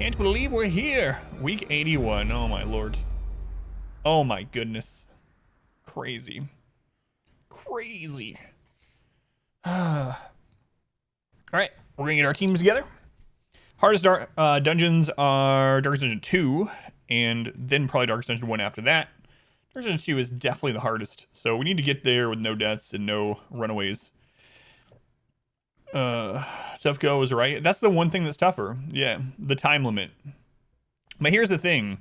Can't believe we're here. Week 81. Oh my lord. Oh my goodness. Crazy. Crazy. All right, we're gonna get our teams together. Hardest dungeons are Darkest Dungeon 2, and then probably Darkest Dungeon 1 after that. Darkest Dungeon 2 is definitely the hardest, so we need to get there with no deaths and no runaways. Tough go is right. That's the one thing that's tougher. Yeah, the time limit. But here's the thing.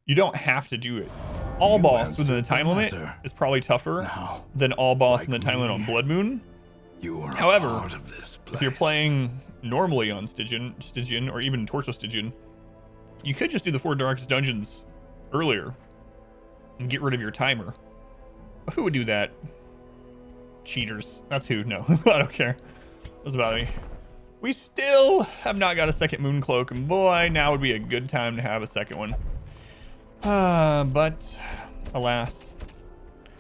You don't have to do it. All boss within the time limit is probably tougher than all boss in the time limit on Blood Moon. However, if you're playing normally on Stygian, or even Torchless Stygian, you could just do the 4 darkest dungeons earlier and get rid of your timer. But who would do that? Cheaters. That's who. No, I don't care. What's about me? We still have not got a second moon cloak, and boy, now would be a good time to have a second one. But alas,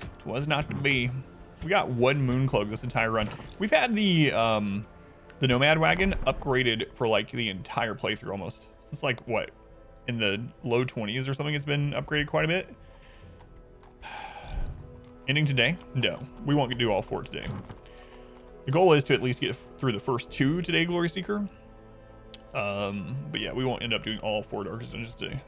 it was not to be. We got 1 moon cloak this entire run. We've had the nomad wagon upgraded for like the entire playthrough almost. It's like what, in the low 20s or something. It's been upgraded quite a bit. Ending today? No, we won't do all 4 today. The goal is to at least get through the first 2 today, Glory Seeker. But yeah, we won't end up doing all 4 darkest dungeons today.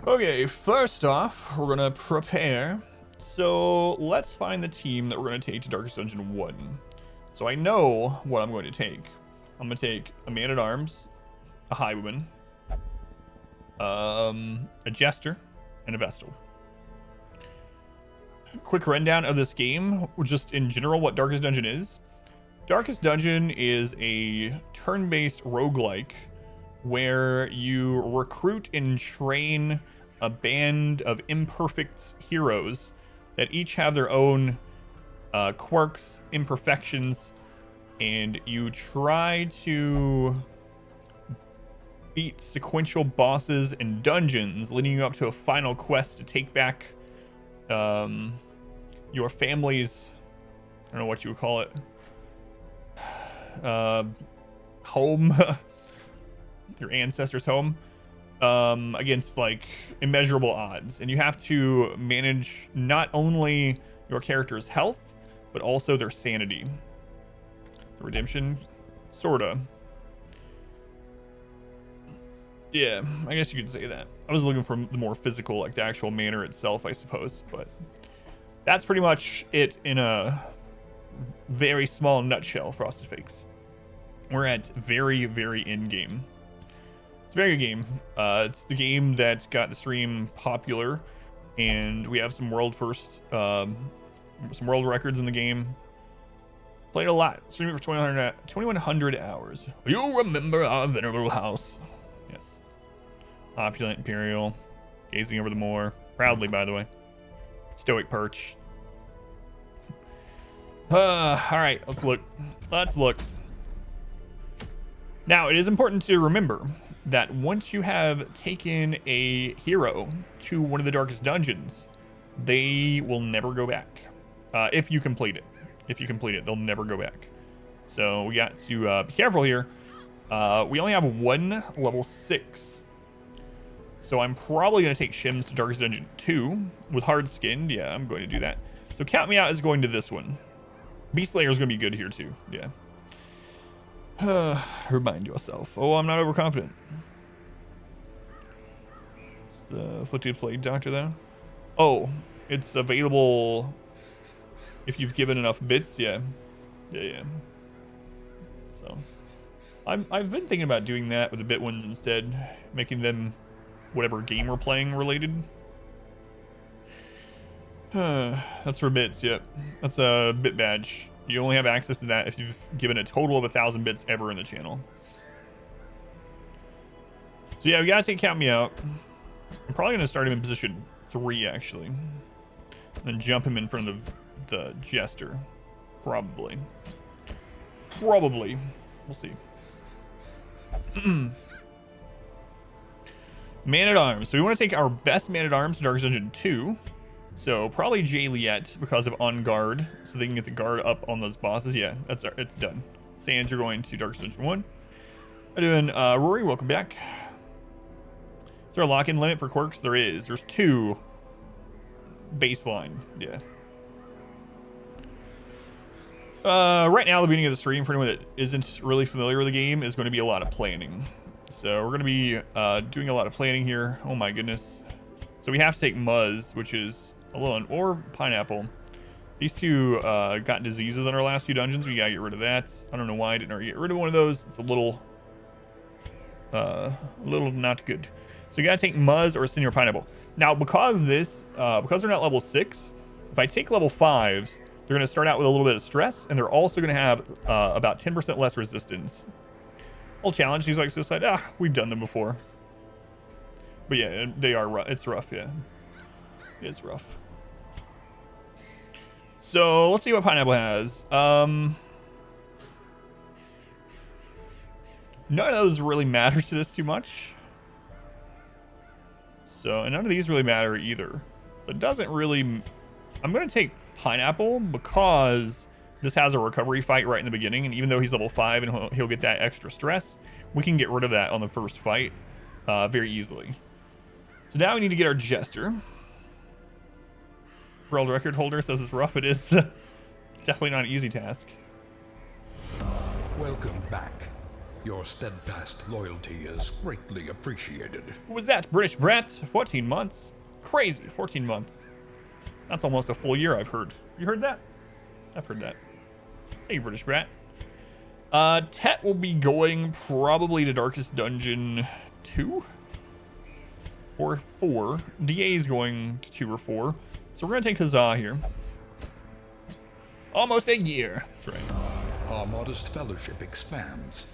Okay, first off, we're gonna prepare. So let's find the team that we're gonna take to Darkest Dungeon 1. So I know what I'm going to take. I'm gonna take a man-at-arms, a highwayman, a jester, and a vestal. Quick rundown of this game, just in general what Darkest Dungeon is. Darkest Dungeon is a turn-based roguelike where you recruit and train a band of imperfect heroes that each have their own quirks, imperfections, and you try to beat sequential bosses and dungeons, leading you up to a final quest to take back your family's, I don't know what you would call it, home, your ancestors' home, against like immeasurable odds. And you have to manage not only your character's health, but also their sanity. The redemption, sorta. Yeah, I guess you could say that. I was looking for the more physical, like the actual manor itself, I suppose, but that's pretty much it in a very small nutshell, Frosted Fakes. We're at very, very end game. It's a very good game. It's the game that got the stream popular, and we have some world records in the game. Played a lot. Streamed for 2100 hours. You remember our venerable house. Yes. Opulent Imperial. Gazing over the moor. Proudly, by the way. Stoic perch. Alright, let's look. Let's look. Now, it is important to remember that once you have taken a hero to one of the darkest dungeons, they will never go back. If you complete it. If you complete it, they'll never go back. So we got to be careful here. We only have 1 level 6. So I'm probably going to take Shims to Darkest Dungeon 2 with hard skinned. Yeah, I'm going to do that. So count me out as going to this one. Beast Slayer is going to be good here too. Yeah. Remind yourself. Oh, I'm not overconfident. It's the Afflicted Plague Doctor though. Oh, it's available if you've given enough bits. Yeah. Yeah. So I've been thinking about doing that with the bit ones instead, making them whatever game we're playing related. That's for bits. Yep. That's a bit badge. You only have access to that if you've given a total of 1,000 bits ever in the channel. So yeah, we gotta take Count Me Out. I'm probably gonna start him in position 3 actually, and then jump him in front of the Jester. Probably. We'll see. Man-at-Arms. So we want to take our best Man-at-Arms to Darkest Dungeon 2. So probably Jaliet because of On Guard, so they can get the guard up on those bosses. Yeah, it's done. Sands, you're going to Darkest Dungeon 1. How you doing, Rory? Welcome back. Is there a lock-in limit for quirks? There is. There's 2 baseline. Yeah. Right now, the beginning of the stream, for anyone that isn't really familiar with the game, is going to be a lot of planning. So we're going to be doing a lot of planning here. Oh my goodness. So we have to take Muzz, which is a little, or Pineapple. These 2 got diseases in our last few dungeons. We gotta get rid of that. I don't know why I didn't already get rid of one of those. It's a little not good. So you gotta take Muzz or Senior Pineapple. Now, because they're not level 6, if I take level 5s, they're gonna start out with a little bit of stress, and they're also gonna have about 10% less resistance. Old challenge. He's like suicide. We've done them before. But yeah, they are rough. It's rough. Yeah, it's rough. So let's see what Pineapple has. None of those really matter to this too much. So, and none of these really matter either. So it doesn't really... I'm going to take Pineapple because this has a recovery fight right in the beginning. And even though he's level 5 and he'll get that extra stress, we can get rid of that on the first fight very easily. So now we need to get our Jester. World record holder says it's rough. It is definitely not an easy task. Welcome back. Your steadfast loyalty is greatly appreciated. Who was that? British Brat? 14 months? Crazy. 14 months. That's almost a full year, I've heard. You heard that? I've heard that. Hey, British Brat. Tet will be going probably to Darkest Dungeon 2 or 4. DA is going to 2 or 4. So we're going to take Huzzah here. Almost a year. That's right. Our modest fellowship expands.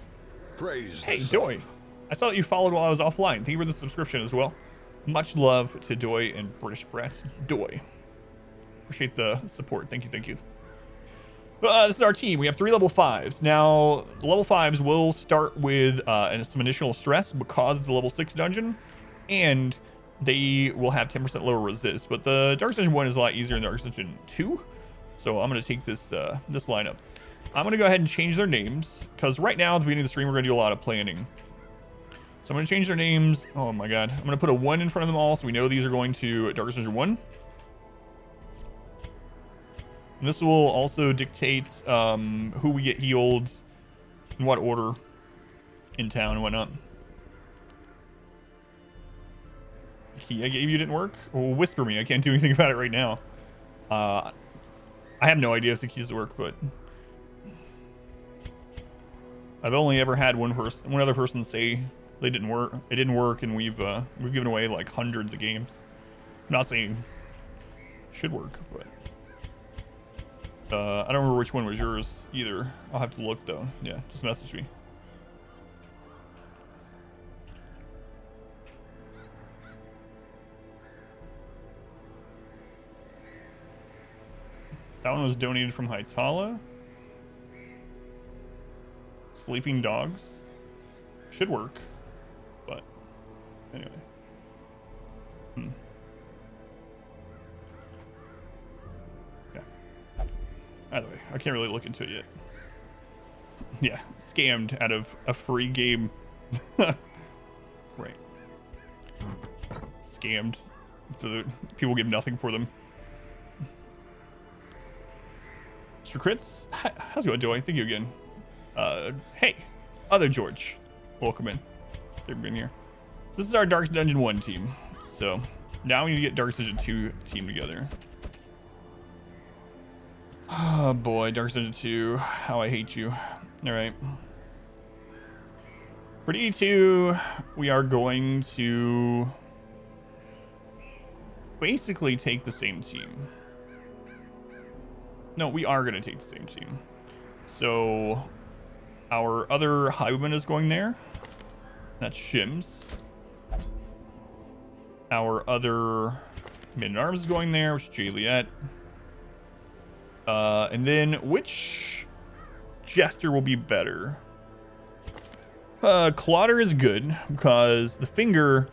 Praise. Hey, Doi. I saw that you followed while I was offline. Thank you for the subscription as well. Much love to Doi and British Brat. Doi. Appreciate the support. Thank you, thank you. This is our team. We have 3 level 5s. Now, the level 5s will start with some initial stress because it's a level 6 dungeon. And they will have 10% lower resist. But the Darkest Dungeon 1 is a lot easier than Darkest Dungeon 2. So I'm going to take this this lineup. I'm going to go ahead and change their names, because right now at the beginning of the stream we're going to do a lot of planning. So I'm going to change their names. Oh my god. I'm going to put a 1 in front of them all so we know these are going to Darkest Dungeon 1. And this will also dictate who we get healed, in what order in town and whatnot. Key I gave you didn't work? Well, whisper me. I can't do anything about it right now. I have no idea if the keys work, but I've only ever had one other person say they didn't work. It didn't work, and we've given away like hundreds of games. I'm not saying it should work, but I don't remember which one was yours either. I'll have to look though. Yeah, just message me. That one was donated from Hytala. Sleeping Dogs. Should work. But anyway. Yeah. Either way, I can't really look into it yet. Yeah, scammed out of a free game. Right. Scammed. So people give nothing for them. Mr. Crits, how's it going, Joey? Thank you again. Hey, other George, welcome in. They've been here. So this is our Darkest Dungeon 1 team. So now we need to get Darkest Dungeon 2 team together. Oh boy, Darkest Dungeon 2, how I hate you. All right. For D2, we are going to basically take the same team. No, we are going to take the same team. So our other highwayman is going there. That's Shims. Our other man-at-arms is going there, which is Juliet. And then which Jester will be better? Clotter is good because the finger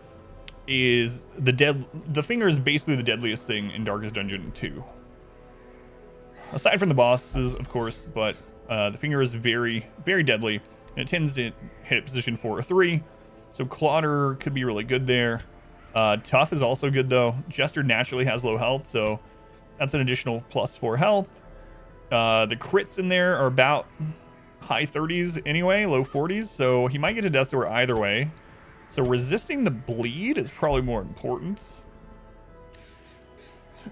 is the finger is basically the deadliest thing in Darkest Dungeon 2. Aside from the bosses, of course, but the finger is very, very deadly. And it tends to hit position 4 or 3. So Clotter could be really good there. Tough is also good, though. Jester naturally has low health, so that's an additional +4 health. The crits in there are about high 30s anyway, low 40s, so he might get to Death's Door either way. So resisting the bleed is probably more important.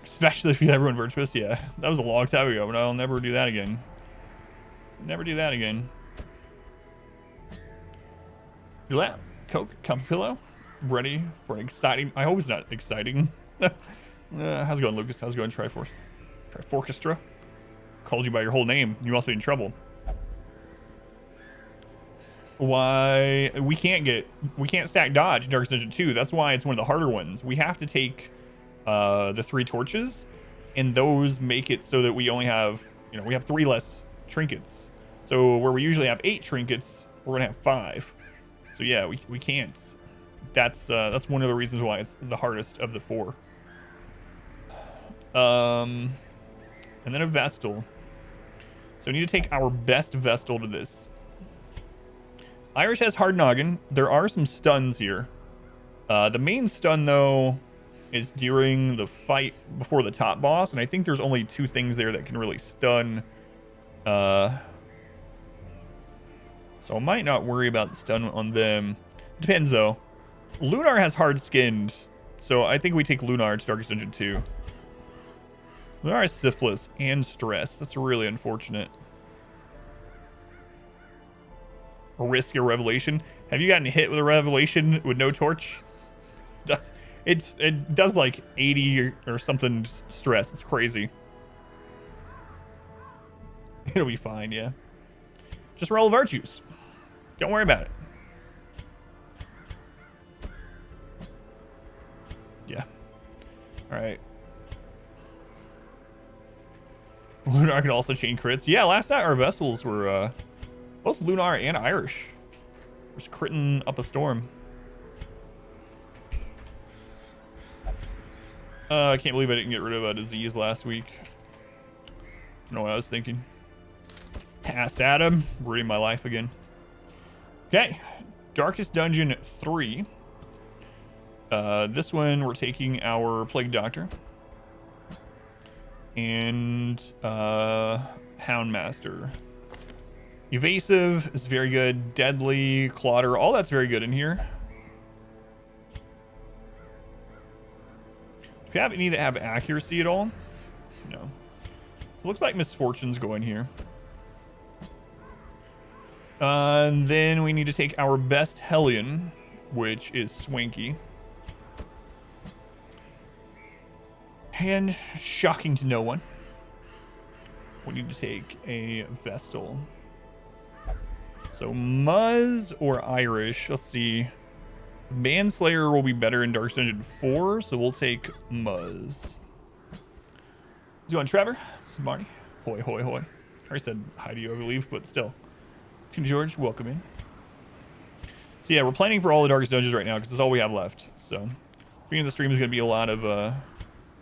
Especially if you have everyone virtuous. Yeah, that was a long time ago, but I'll never do that again. Never do that again. Your lap, Coke, comfy pillow. Ready for an exciting... I hope it's not exciting. How's it going, Lucas? How's it going, Triforce? Triforchestra? Called you by your whole name. You must be in trouble. Why? We can't stack dodge in Darkest Dungeon 2. That's why it's one of the harder ones. We have to take the 3 torches, and those make it so that we only have, you know, we have 3 less trinkets. So where we usually have 8 trinkets, we're gonna have 5. So yeah, we can't. That's one of the reasons why it's the hardest of the 4. And then a Vestal. So we need to take our best Vestal to this. Irish has hard noggin. There are some stuns here. The main stun, though, is during the fight before the top boss, and I think there's only 2 things there that can really stun. So I might not worry about the stun on them. Depends, though. Lunar has hard skinned, so I think we take Lunar to Darkest Dungeon 2. Lunar has syphilis and stress. That's really unfortunate. Risk your revelation. Have you gotten hit with a revelation with no torch? It does like 80 or something stress. It's crazy. It'll be fine, yeah. Just roll virtues. Don't worry about it. Yeah. All right. Lunar can also chain crits. Yeah, last night our Vestals were both Lunar and Irish. Just critting up a storm. I can't believe I didn't get rid of a disease last week. Don't know what I was thinking. Past Adam, ruining my life again. Okay, Darkest Dungeon 3. This one we're taking our Plague Doctor and Houndmaster. Evasive is very good. Deadly, Clotter, all that's very good in here. Do we have any that have accuracy at all? No. So it looks like Misfortune's going here. And then we need to take our best Hellion, which is Swanky. And shocking to no one, we need to take a Vestal. So Muzz or Irish, let's see. Manslayer will be better in Darkest Dungeon 4, so we'll take Muzz. How's it going, Trevor? Smarty. Hoi, hoi, hoi. I already said hi to you, I believe, but still. King George, welcome in. So yeah, we're planning for all the Darkest Dungeons right now because that's all we have left. So beginning of the stream is going to be a lot of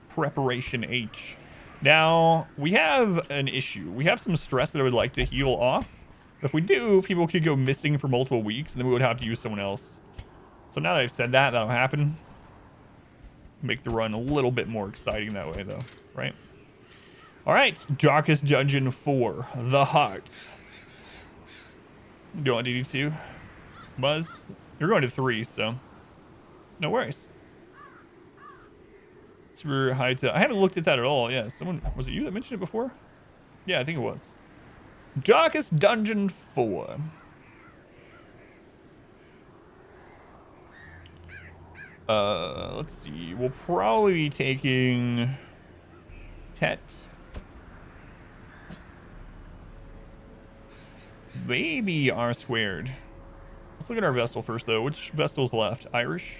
preparation H. Now, we have an issue. We have some stress that I would like to heal off. If we do, people could go missing for multiple weeks, and then we would have to use someone else. So now that I've said that, that'll happen. Make the run a little bit more exciting that way, though, right? All right, Darkest Dungeon 4, The Heart. You going DD2? Buzz? You're going to 3, so no worries. Super high to... I haven't looked at that at all. Yeah, someone... Was it you that mentioned it before? Yeah, I think it was. Darkest Dungeon 4. Let's see. We'll probably be taking Tet. Maybe R squared. Let's look at our Vestal first, though. Which Vestal's left? Irish?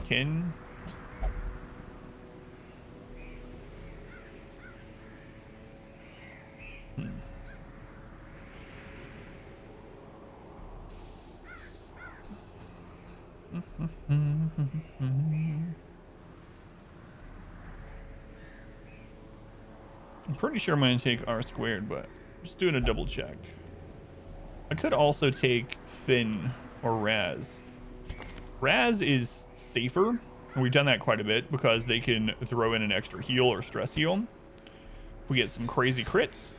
Kin? I'm pretty sure I'm going to take R squared, but Just doing a double check. I could also take Finn or Raz. Raz is safer. And we've done that quite a bit because they can throw in an extra heal or stress heal. If we get some crazy crits,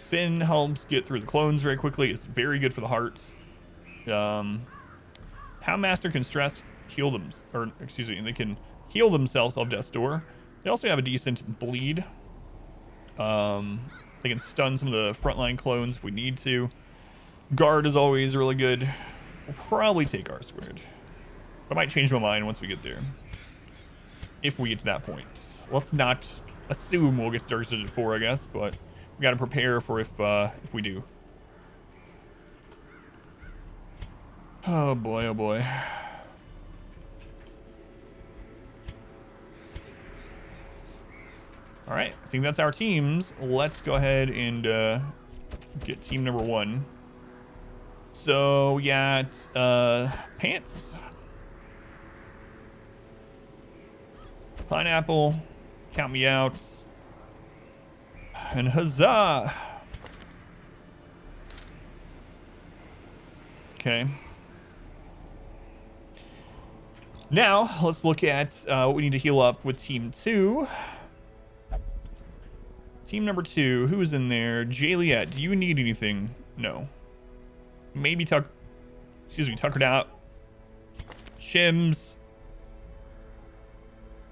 Finn helps get through the clones very quickly. It's very good for the hearts. Houndmaster can stress heal them, or excuse me, they can heal themselves off Death's Door. They also have a decent bleed. They can stun some of the frontline clones if we need to. Guard is always really good. We'll probably take R squared. I might change my mind once we get there. If we get to that point. Let's not assume we'll get to Dark Digit 4, I guess, but we got to prepare for if we do. Oh boy, oh boy. All right, I think that's our teams. Let's go ahead and get team number 1. So we got Pants, Pineapple, Count Me Out, and Huzzah. Okay. Now let's look at what we need to heal up with team 2. Team number 2, who is in there? Jaliet, do you need anything? No. Maybe Tuckered Out. Shims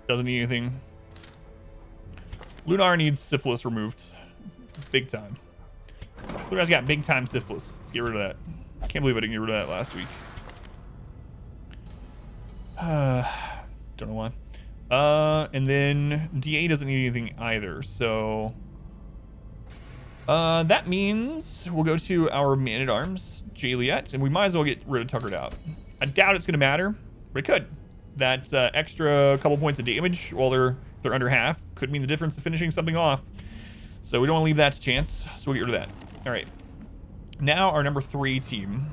doesn't need anything. Lunar needs syphilis removed. Big time. Lunar's got big time syphilis. Let's get rid of that. I can't believe I didn't get rid of that last week. Don't know why. And then DA doesn't need anything either, so that means we'll go to our Man-at-Arms, Jaliet, and we might as well get rid of Tuckered Out. I doubt it's gonna matter, but it could. That extra couple points of damage while they're under half could mean the difference of finishing something off. So we don't want to leave that to chance, so we'll get rid of that. All right. Now our number 3 team.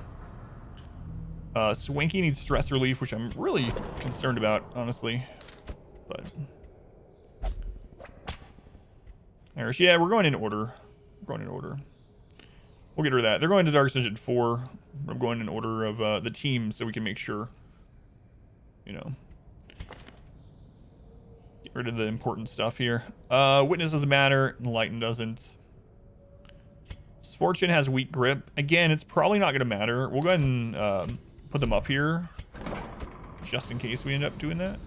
Swanky needs stress relief, which I'm really concerned about, honestly. But Irish, yeah, we're going in order. We're going in order. We'll get rid of that. They're going to Dark Digit 4. I'm going in order of the team so we can make sure, you know, get rid of the important stuff here. Witness doesn't matter. Enlighten doesn't. Fortune has weak grip. Again, it's probably not going to matter. We'll go ahead and put them up here just in case we end up doing that.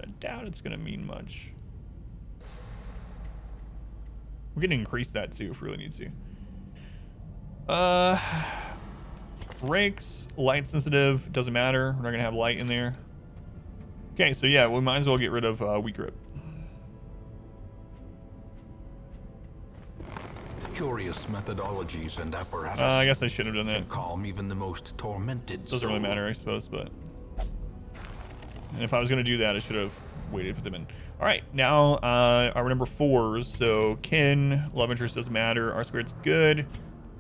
I doubt it's going to mean much. We're going to increase that too if we really need to. Rakes, light sensitive, doesn't matter. We're not going to have light in there. Okay, so yeah, we might as well get rid of weak grip. Curious methodologies and apparatus. I guess I should have done that. Can calm even the most tormented Doesn't really matter, I suppose, but... And if I was going to do that, I should have waited to put them in. All right, now our number 4s. So Ken, love interest doesn't matter. R squared's good.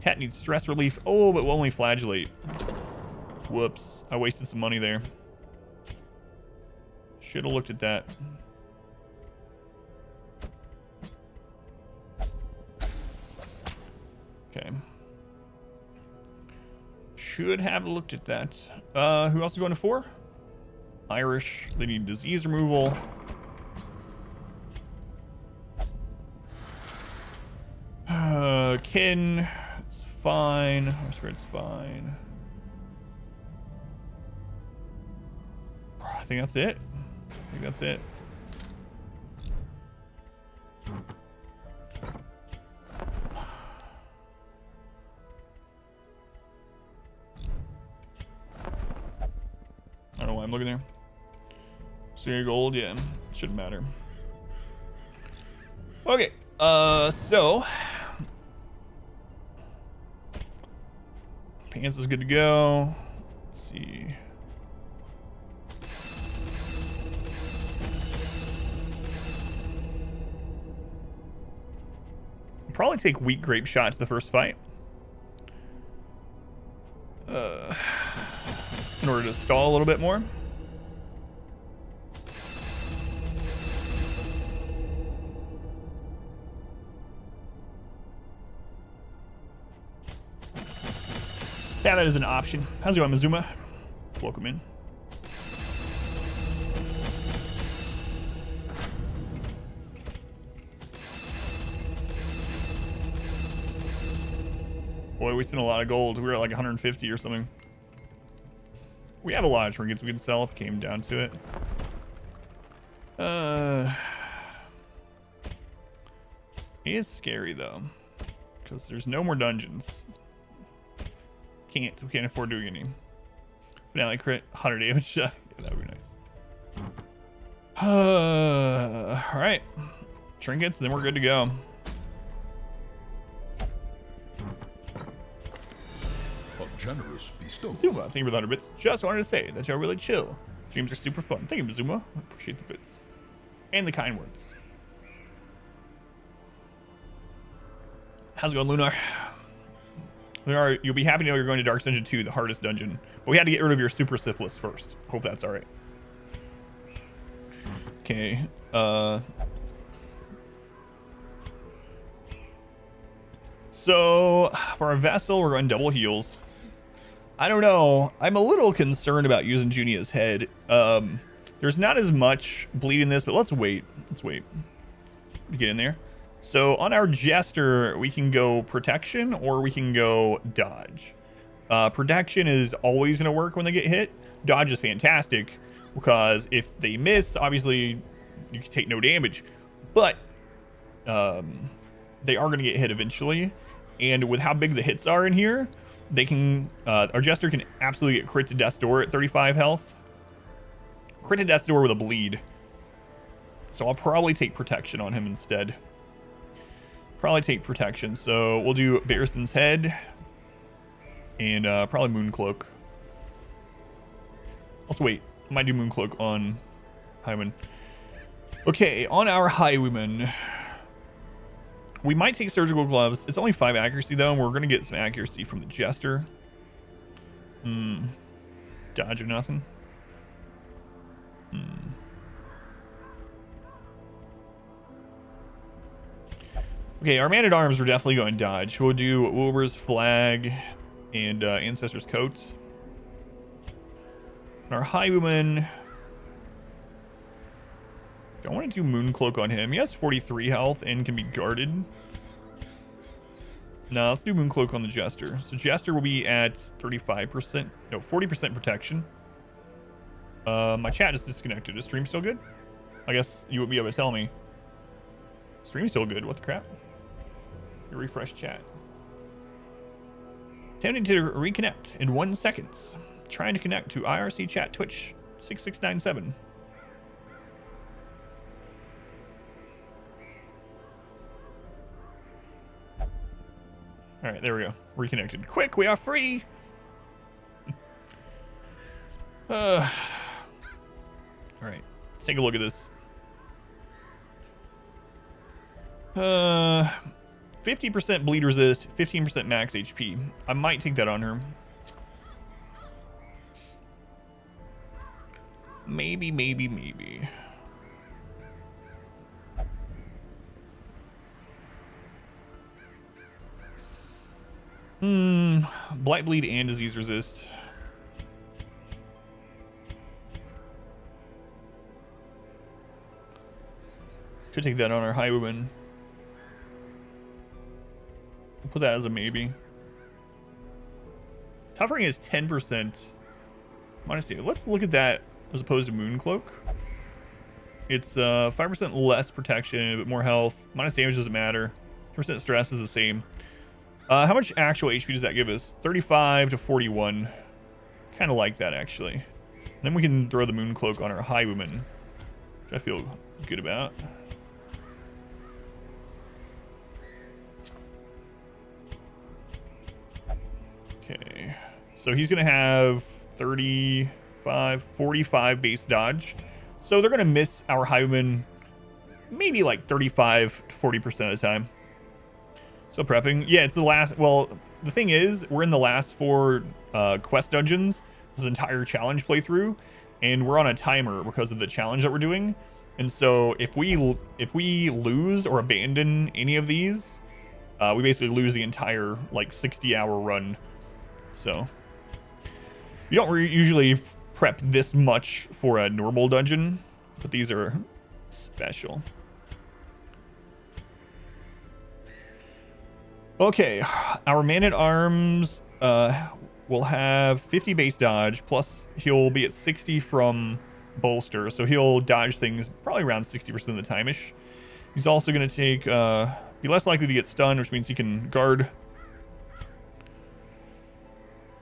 Tet needs stress relief. Oh, but we'll only flagellate. Whoops, I wasted some money there. Should have looked at that. Okay. Should have looked at that. Who else is going to 4? Irish. They need disease removal. Kin is fine. I'm sure it's fine. I think that's it. I think that's it. I don't know why I'm looking there. Serie gold, yeah, shouldn't matter. Okay, so Pants is good to go. Let's see. Probably take weak grape shot to the first fight. In order to stall a little bit more. Yeah, that is an option. How's it going, Mizuma? Welcome in. Boy, we spent a lot of gold. We were at like 150 or something. We have a lot of trinkets we can sell if it came down to it. It is scary though, because there's no more dungeons. We can't afford doing any. Finale crit 100 damage. Yeah, that would be nice. All right, trinkets, then we're good to go. A generous bestowal. Zuma, thank you for the 100 bits. Just wanted to say that y'all really chill. Streams are super fun. Thank you, Zuma. I appreciate the bits and the kind words. How's it going, Lunar? Lunar, you'll be happy to know you're going to Dark Dungeon 2, the hardest dungeon. But we had to get rid of your super syphilis first. Hope that's all right. Okay. So for our vessel, we're going double heals. I don't know. I'm a little concerned about using Junia's head. There's not as much bleed in this, but let's wait. Let's wait to get in there. So on our Jester, we can go protection or we can go dodge. Protection is always going to work when they get hit. Dodge is fantastic because if they miss, obviously you can take no damage, but they are going to get hit eventually. And with how big the hits are in here, they can our Jester can absolutely get crit to death's door at 35 health. Crit to death's door with a bleed. So I'll probably take protection on him instead. Probably take protection. So we'll do Barristan's head and probably Mooncloak. Let's wait. I might do Mooncloak on Highwayman. Okay, on our Highwayman, we might take surgical gloves. It's only 5 accuracy though, and we're gonna get some accuracy from the Jester. Dodge or nothing. Okay, our man-at-arms are definitely going dodge. We'll do Wilbur's flag and Ancestor's coats. And our Highwayman, I want to do Mooncloak on him. He has 43 health and can be guarded. No, let's do Mooncloak on the Jester. So Jester will be at 35%, no, 40% protection. My chat is disconnected. Is stream still good? I guess you would be able to tell me. Stream's still good. What the crap? Refresh chat. Attempting to reconnect in 1 second. Trying to connect to IRC chat Twitch 6697. All right, there we go. Reconnected. Quick, we are free. All right, let's take a look at this. 50% bleed resist, 15% max HP. I might take that on her. Maybe. Blight bleed and disease resist. Should take that on our Highwayman. We'll put that as a maybe. Toughening is 10%. Modesty. Let's look at that as opposed to Mooncloak. It's 5% less protection, but more health. Minus damage doesn't matter. 10% stress is the same. How much actual HP does that give us? 35 to 41. Kind of like that, actually. Then we can throw the Mooncloak on our Highwayman, which I feel good about. Okay, so he's going to have 45 base dodge. So they're going to miss our Highwayman maybe like 35 to 40% of the time. So prepping. Yeah, it's the last. Well, the thing is, we're in the last 4 quest dungeons, this entire challenge playthrough, and we're on a timer because of the challenge that we're doing. And so if we lose or abandon any of these, we basically lose the entire like 60-hour run. So you don't usually prep this much for a normal dungeon, but these are special. Okay, our man-at-arms will have 50 base dodge, plus he'll be at 60 from bolster, so he'll dodge things probably around 60% of the time-ish. He's also going to take, be less likely to get stunned, which means he can guard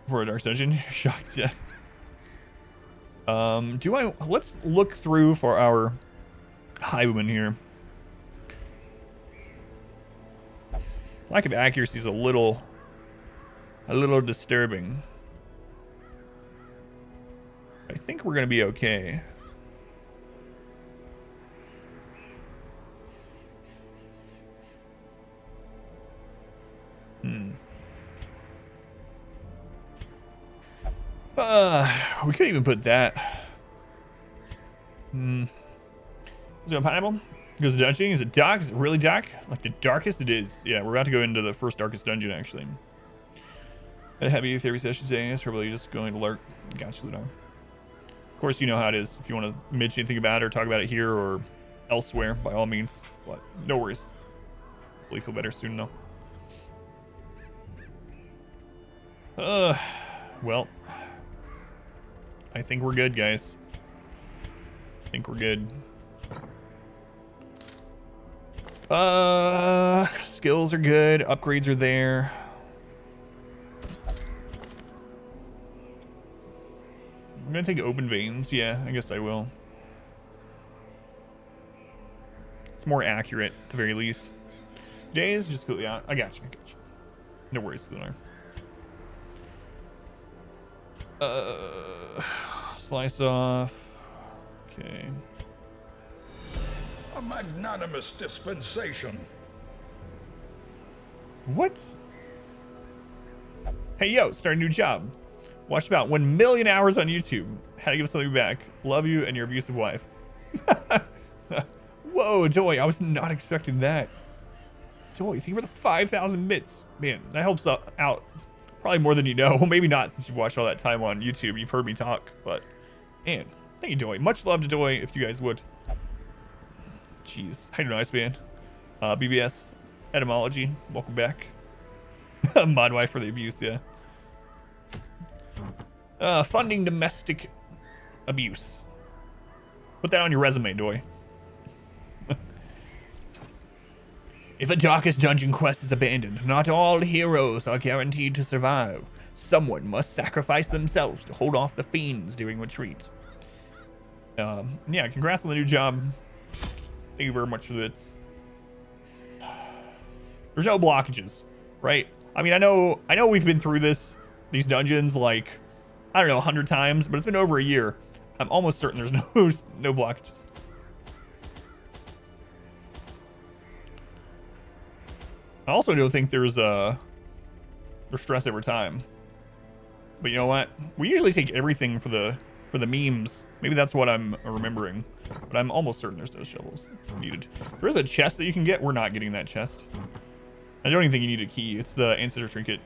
for a dark dungeon. Shocked, yeah. Let's look through for our highwayman here. Lack of accuracy is a little disturbing. I think we're gonna be okay. We could even put that. Is it a pineapple? Goes to dungeon. Is it dark? Is it really dark? Like the darkest it is. Yeah, we're about to go into the first darkest dungeon actually. Had a heavy therapy session today. It's probably just going to lurk. Gotcha, Lunar. Of course, you know how it is. If you want to mention anything about it or talk about it here or elsewhere, by all means. But no worries. Hopefully, feel better soon, though. Well, I think we're good, guys. I think we're good. Skills are good. Upgrades are there. I'm gonna take open veins. Yeah, I guess I will. It's more accurate at the very least. Days, just go. Yeah, I got you. No worries, Lunar. Slice off. Okay. A magnanimous dispensation. What? Hey, yo, start a new job. Watched about 1 million hours on YouTube. How to give something back. Love you and your abusive wife. Whoa, Joy, I was not expecting that. Joy, thank you for the 5,000 bits. Man, that helps out probably more than you know. Well, maybe not since you've watched all that time on YouTube. You've heard me talk, but man, thank you, Joy. Much love to Joy, if you guys would. Jeez, how you doing, Ice Man? BBS, etymology, welcome back. Mod wife for the abuse, yeah. Funding domestic abuse. Put that on your resume, Joy. If a darkest dungeon quest is abandoned, not all heroes are guaranteed to survive. Someone must sacrifice themselves to hold off the fiends during retreat. Yeah, congrats on the new job. Thank you very much for this. There's no blockages, right? I mean, I know we've been through these dungeons like, I don't know, 100 times, but it's been over a year. I'm almost certain there's no blockages. I also don't think there's stress over time. But you know what? We usually take everything for the memes. Maybe that's what I'm remembering. But I'm almost certain there's no shovels needed. There's a chest that you can get. We're not getting that chest. I don't even think you need a key. It's the ancestor trinket.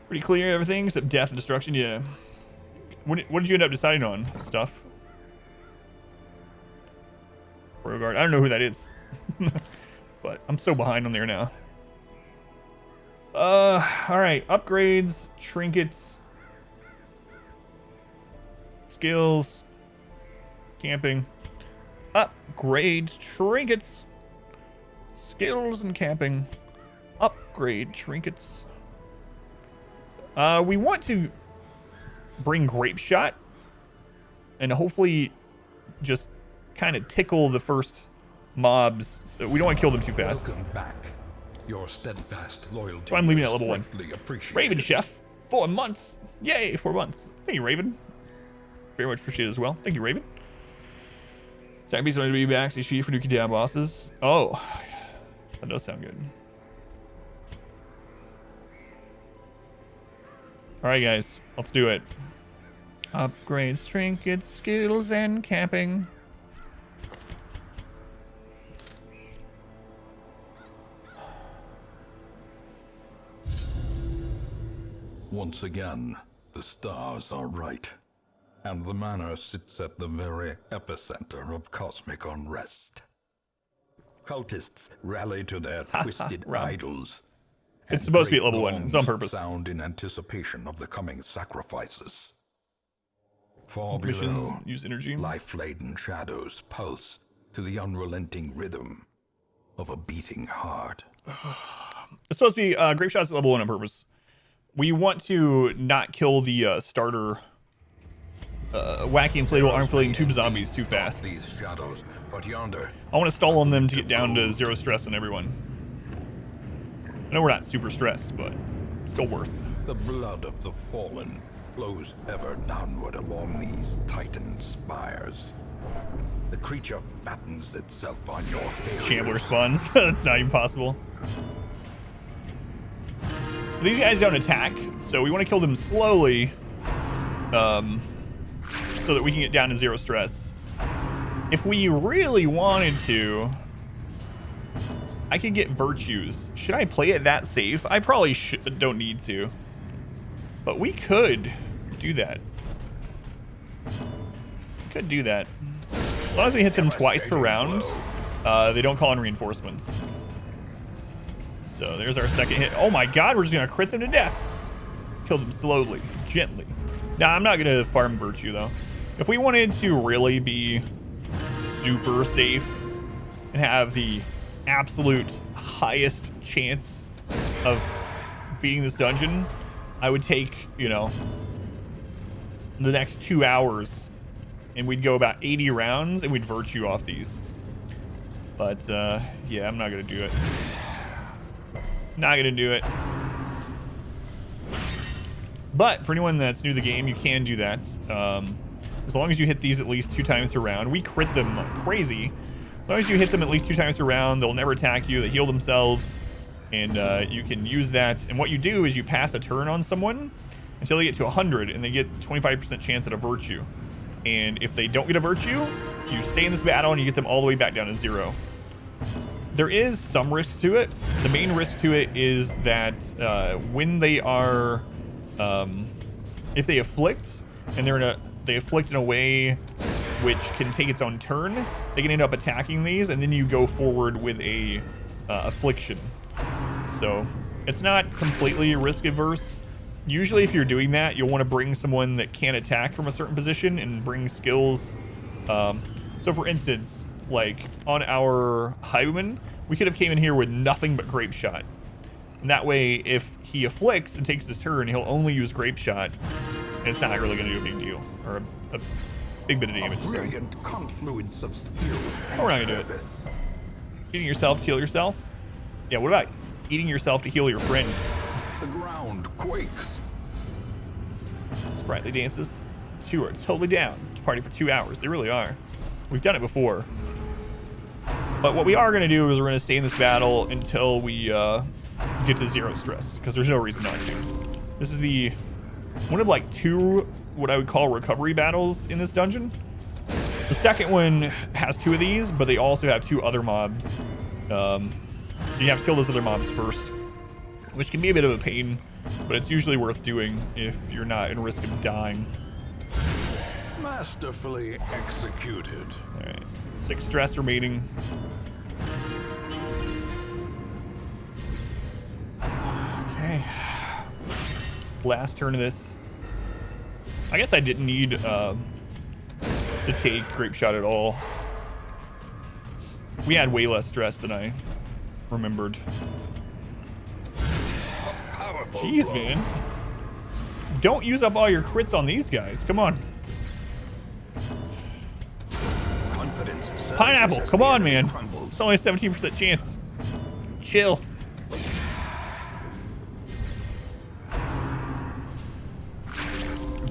Pretty clear everything except death and destruction. Yeah. What did you end up deciding on? Stuff. Rogard. I don't know who that is. But I'm so behind on there now. All right. Upgrades, trinkets, skills, camping, upgrades, trinkets, skills, and camping. Upgrade trinkets. We want to bring grape shot and hopefully just kind of tickle the first mobs, so we don't want to kill them too fast. Welcome back. Your steadfast loyalty. So I'm leaving at level 1. Appreciated. Raven Chef, 4 months. Yay, 4 months. Thank you, Raven. Very much appreciated as well. Thank you, Raven. Attack beast going to be back. HP for nuking down bosses. Oh, that does sound good. All right, guys, let's do it. Upgrades, trinkets, skills, and camping. Once again, the stars are right. And the manor sits at the very epicenter of cosmic unrest. Cultists rally to their twisted idols. It's supposed to be at level 1. It's on purpose. Sound in anticipation of the coming sacrifices. Far Missions below, use energy. life-laden shadows pulse to the unrelenting rhythm of a beating heart. It's supposed to be grape shots at level 1 on purpose. We want to not kill the starter wacky inflatable arm filling tube zombies too fast. These shadows, but yonder, I want to stall on them to get down to 0 stress on everyone. I know we're not super stressed, but still worth. the blood of the fallen flows ever downward along these titan spires. The creature fattens itself on your failure. Shambler spawns. That's not even possible. So these guys don't attack, so we want to kill them slowly, so that we can get down to 0 stress. If we really wanted to, I could get virtues. Should I play it that safe? I probably don't need to, but we could do that. Could do that. As long as we hit them twice per round, they don't call in reinforcements. So there's our second hit. Oh my god, we're just gonna crit them to death. Kill them slowly, gently. Nah, I'm not gonna farm virtue though. If we wanted to really be super safe and have the absolute highest chance of beating this dungeon, I would take, you know, the next 2 hours and we'd go about 80 rounds and we'd virtue off these. But yeah, I'm not gonna do it. Not gonna do it. But for anyone that's new to the game, you can do that. As long as you hit these at least 2 times per round. We crit them crazy. As long as you hit them at least 2 times per round, they'll never attack you. They heal themselves, and you can use that. And what you do is you pass a turn on someone until they get to 100, and they get 25% chance at a virtue. And if they don't get a virtue, you stay in this battle and you get them all the way back down to 0. There is some risk to it. The main risk to it is that when they are, if they afflict and they afflict in a way which can take its own turn, they can end up attacking these, and then you go forward with a affliction. So it's not completely risk averse. Usually if you're doing that, you'll want to bring someone that can attack from a certain position and bring skills. So for instance, like on our highwayman, we could have came in here with nothing but grape shot. And that way, if he afflicts and takes his turn, he'll only use grape shot, and it's not really going to do a big deal or a big bit of damage. A brilliant confluence of skill. Oh, we're not going to do it. Eating yourself to heal yourself? Yeah, what about eating yourself to heal your friends? The ground quakes. Sprightly dances. 2 are totally down to party for 2 hours. They really are. We've done it before. But what we are going to do is we're going to stay in this battle until we get to 0 stress, because there's no reason not to. This is the one of like 2 what I would call recovery battles in this dungeon. The second one has 2 of these, but they also have 2 other mobs. So you have to kill those other mobs first, which can be a bit of a pain, but it's usually worth doing if you're not in risk of dying. Masterfully executed. All right, 6 stress remaining. Okay, last turn of this. I guess I didn't need to take grape shot at all. We had way less stress than I remembered. Jeez, man. Don't use up all your crits on these guys. Come on. Pineapple, come on, man. It's only a 17% chance. Chill.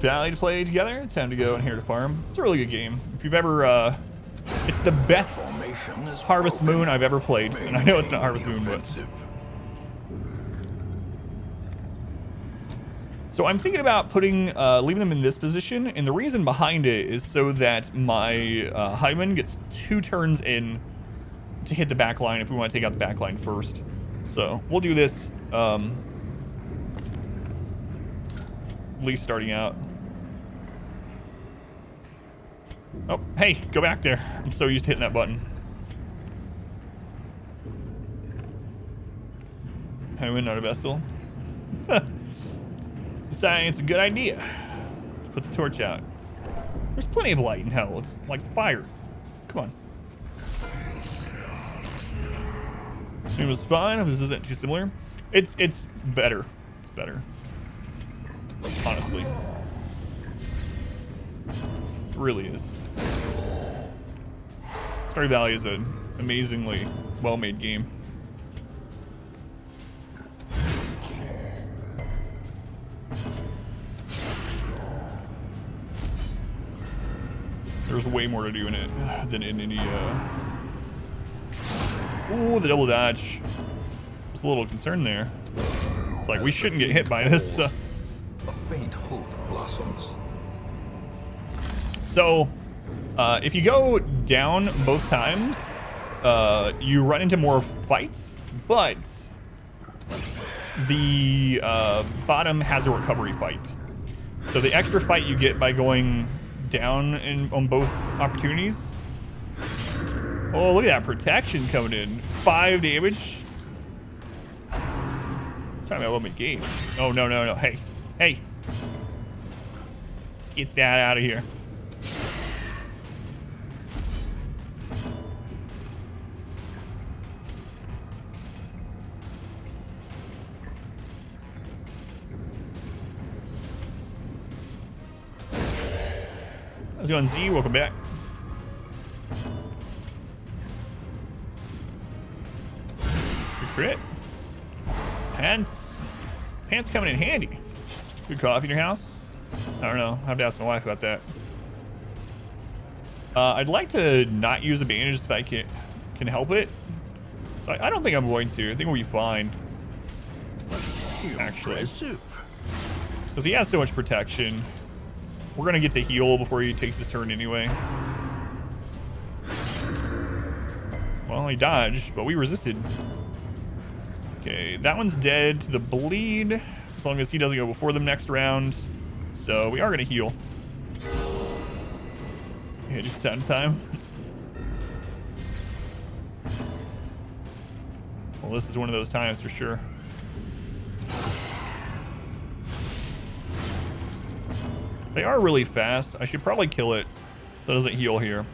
Valley to play together. Time to go in here to farm. It's a really good game. If you've ever, it's the best Harvest Moon I've ever played. And I know it's not Harvest Moon, but. So I'm thinking about putting, leaving them in this position, and the reason behind it is so that my highwayman gets 2 turns in to hit the back line if we want to take out the back line first. So we'll do this. at least starting out. Oh, hey, go back there. I'm so used to hitting that button. Highway, not a vessel. Deciding it's a good idea. Put the torch out. There's plenty of light in hell. It's like fire. Come on. It was fine. If this isn't too similar, it's better. It's better. Honestly, it really is. Stardew Valley is an amazingly well-made game. There's way more to do in it than in any. Ooh, the double dodge. I was a little concerned there. It's like we shouldn't get hit by this. A faint hope blossoms. So, if you go down both times, you run into more fights, but the bottom has a recovery fight. So the extra fight you get by going down on both opportunities. Oh, look at that protection coming in. 5 damage. Talking about what my game. Oh, no, no, no. Hey, hey. Get that out of here. How's it going, Z? Welcome back. Good crit. Pants. Pants coming in handy. Good coffee in your house? I don't know. I have to ask my wife about that. I'd like to not use a bandage if I can help it. So I don't think I'm going to. I think we'll be fine. Actually. Because he has so much protection. We're going to get to heal before he takes his turn anyway. Well, he dodged, but we resisted. Okay, that one's dead to the bleed, as long as he doesn't go before them next round. So we are going to heal. Okay, just time. Well, this is one of those times for sure. They are really fast. I should probably kill it so it doesn't heal here.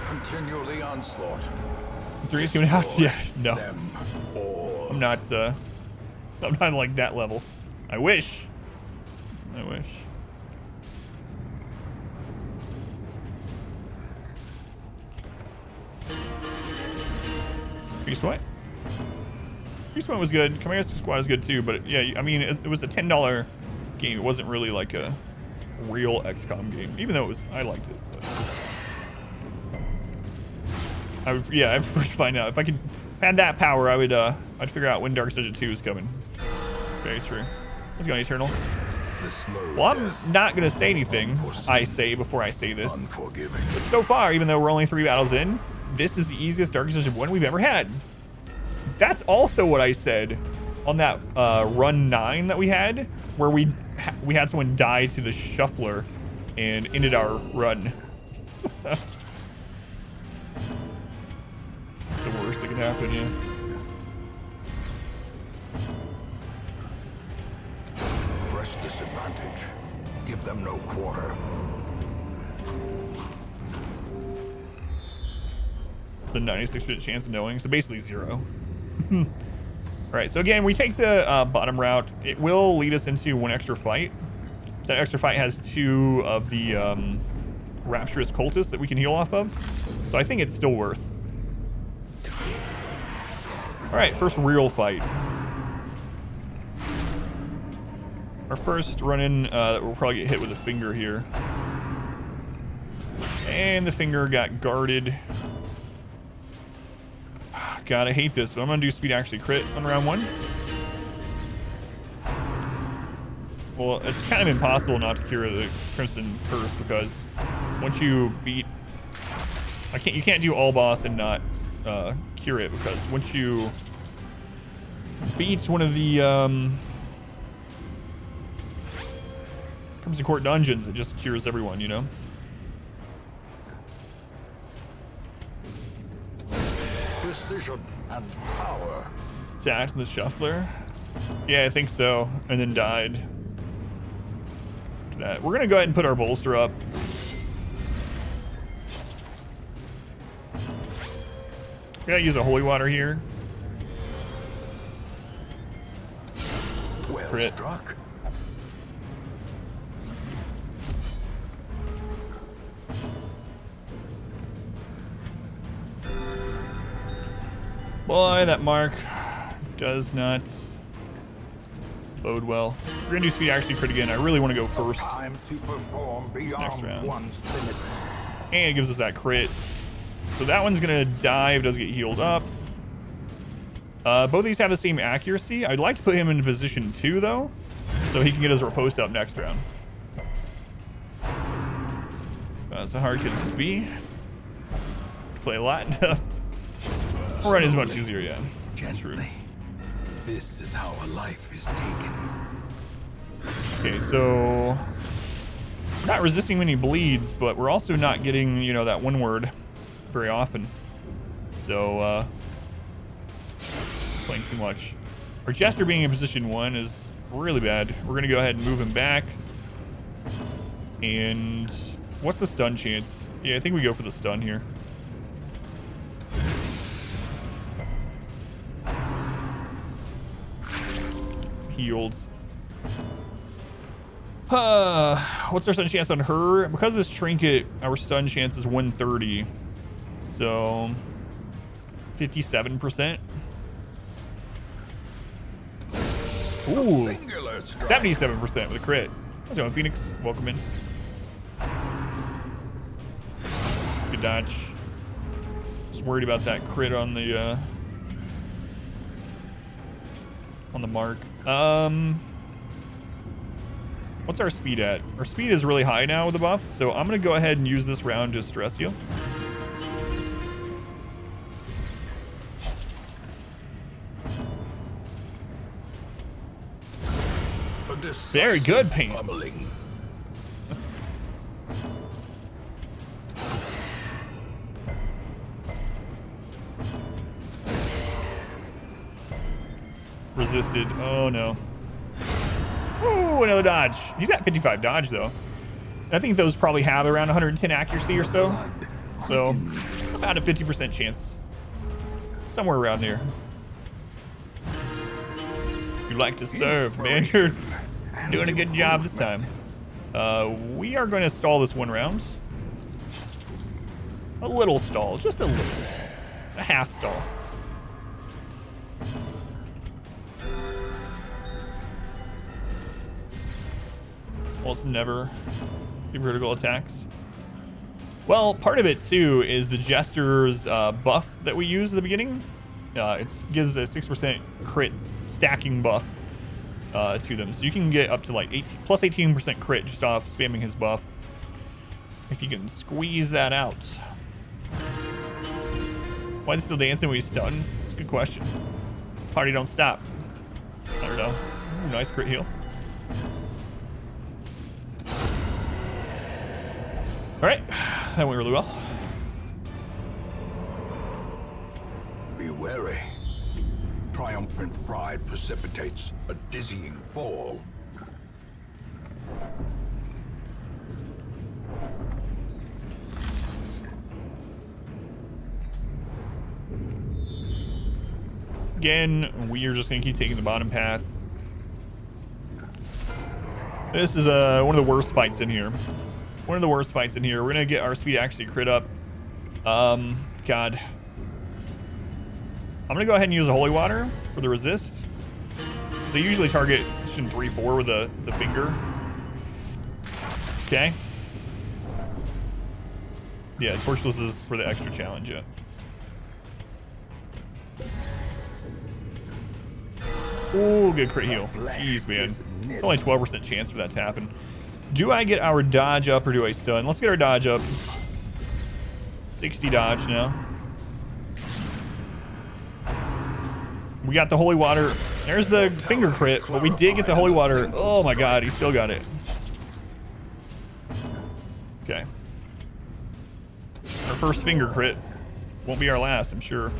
Continue the onslaught. 3's coming out. Yeah, no. I'm not like that level. I wish. I wish. Beast White. Beast White was good. Command Squad is good too, but yeah, I mean, it was a $10 game. It wasn't really like a real XCOM game, even though it was. I liked it. But I prefer to find out if I could had that power. I'd figure out when Dark Stage 2 is coming. Very true. Let's go, Eternal. Well, I'm not gonna say anything. I say before I say this. But so far, even though we're only 3 battles in, this is the easiest Dark Stage 1 we've ever had. That's also what I said on that run 9 that we had, where we had someone die to the shuffler and ended our run. That's the worst that can happen, yeah. Press disadvantage. Give them no quarter. It's a 96% chance of knowing, so basically 0. All right, so again, we take the bottom route. It will lead us into one extra fight. That extra fight has 2 of the rapturous cultists that we can heal off of, so I think it's still worth. All right, first real fight. Our first run-in, we'll probably get hit with a finger here. And the finger got guarded. God, I hate this. So I'm gonna do speed actually crit on round 1. Well, it's kind of impossible not to cure the Crimson Curse because once you beat, you can't do all boss and not cure it, because once you beat one of the Crimson Court dungeons, it just cures everyone, you know? Precision and power. Attacked the shuffler. Yeah, I think so. And then died. That. We're gonna go ahead and put our bolster up. We gotta use a holy water here. Well Crit. struck. Boy, that mark does not bode well. We're gonna do speed actually crit again. I really want to go first. Time to perform beyond Next round. one's limit. And it gives us that crit. So that one's gonna die, does get healed up. Both of these have the same accuracy. I'd like to put him in position 2 though, so he can get his riposte up next round. It's a hard kid to be. Play a lot. Run is much easier, yeah. That's true. Gently. This is how a life is taken. Okay, so not resisting many bleeds, but we're also not getting, you know, that one word very often. So playing too much. Our Jester being in position 1 is really bad. We're gonna go ahead and move him back. And what's the stun chance? Yeah, I think we go for the stun here. Healed. What's our stun chance on her? Because of this trinket, our stun chance is 130. So 57%. Ooh, 77% with a crit. How's it going, Phoenix? Welcome in. Good dodge. Just worried about that crit on the mark. What's our speed at? Our speed is really high now with the buff, so I'm gonna go ahead and use this round to stress you. Very good, Pants. Resisted. Oh no. Ooh, another dodge. He's at 55 dodge though. I think those probably have around 110 accuracy or so. So about a 50% chance. Somewhere around there. You like to serve, man. You're doing a good job this time. We are going to stall this one round. A little stall, just a little. A half stall. Almost never do vertical attacks. Well, part of it too is the Jester's buff that we use at the beginning. It gives a 6% crit stacking buff to them, so you can get up to like plus 18% crit just off spamming his buff. If you can squeeze that out. Why is he still dancing when he's stunned? It's a good question. Party don't stop. I don't know. Ooh, nice crit heal. All right, that went really well. Be wary. Triumphant pride precipitates a dizzying fall. Again, we are just gonna keep taking the bottom path. This is one of the worst fights in here. One of the worst fights in here. We're gonna get our speed actually crit up. God. I'm gonna go ahead and use a holy water for the resist. Because they usually target position 3-4 with the finger. Okay. Yeah, Torchless is for the extra challenge, yeah. Ooh, good crit heal. Jeez, man. It's only 12% chance for that to happen. Do I get our dodge up or do I stun? Let's get our dodge up. 60 dodge now. We got the holy water. There's the finger crit, but we did get the holy water. Oh my god, he still got it. first finger crit. Won't be our last, I'm sure.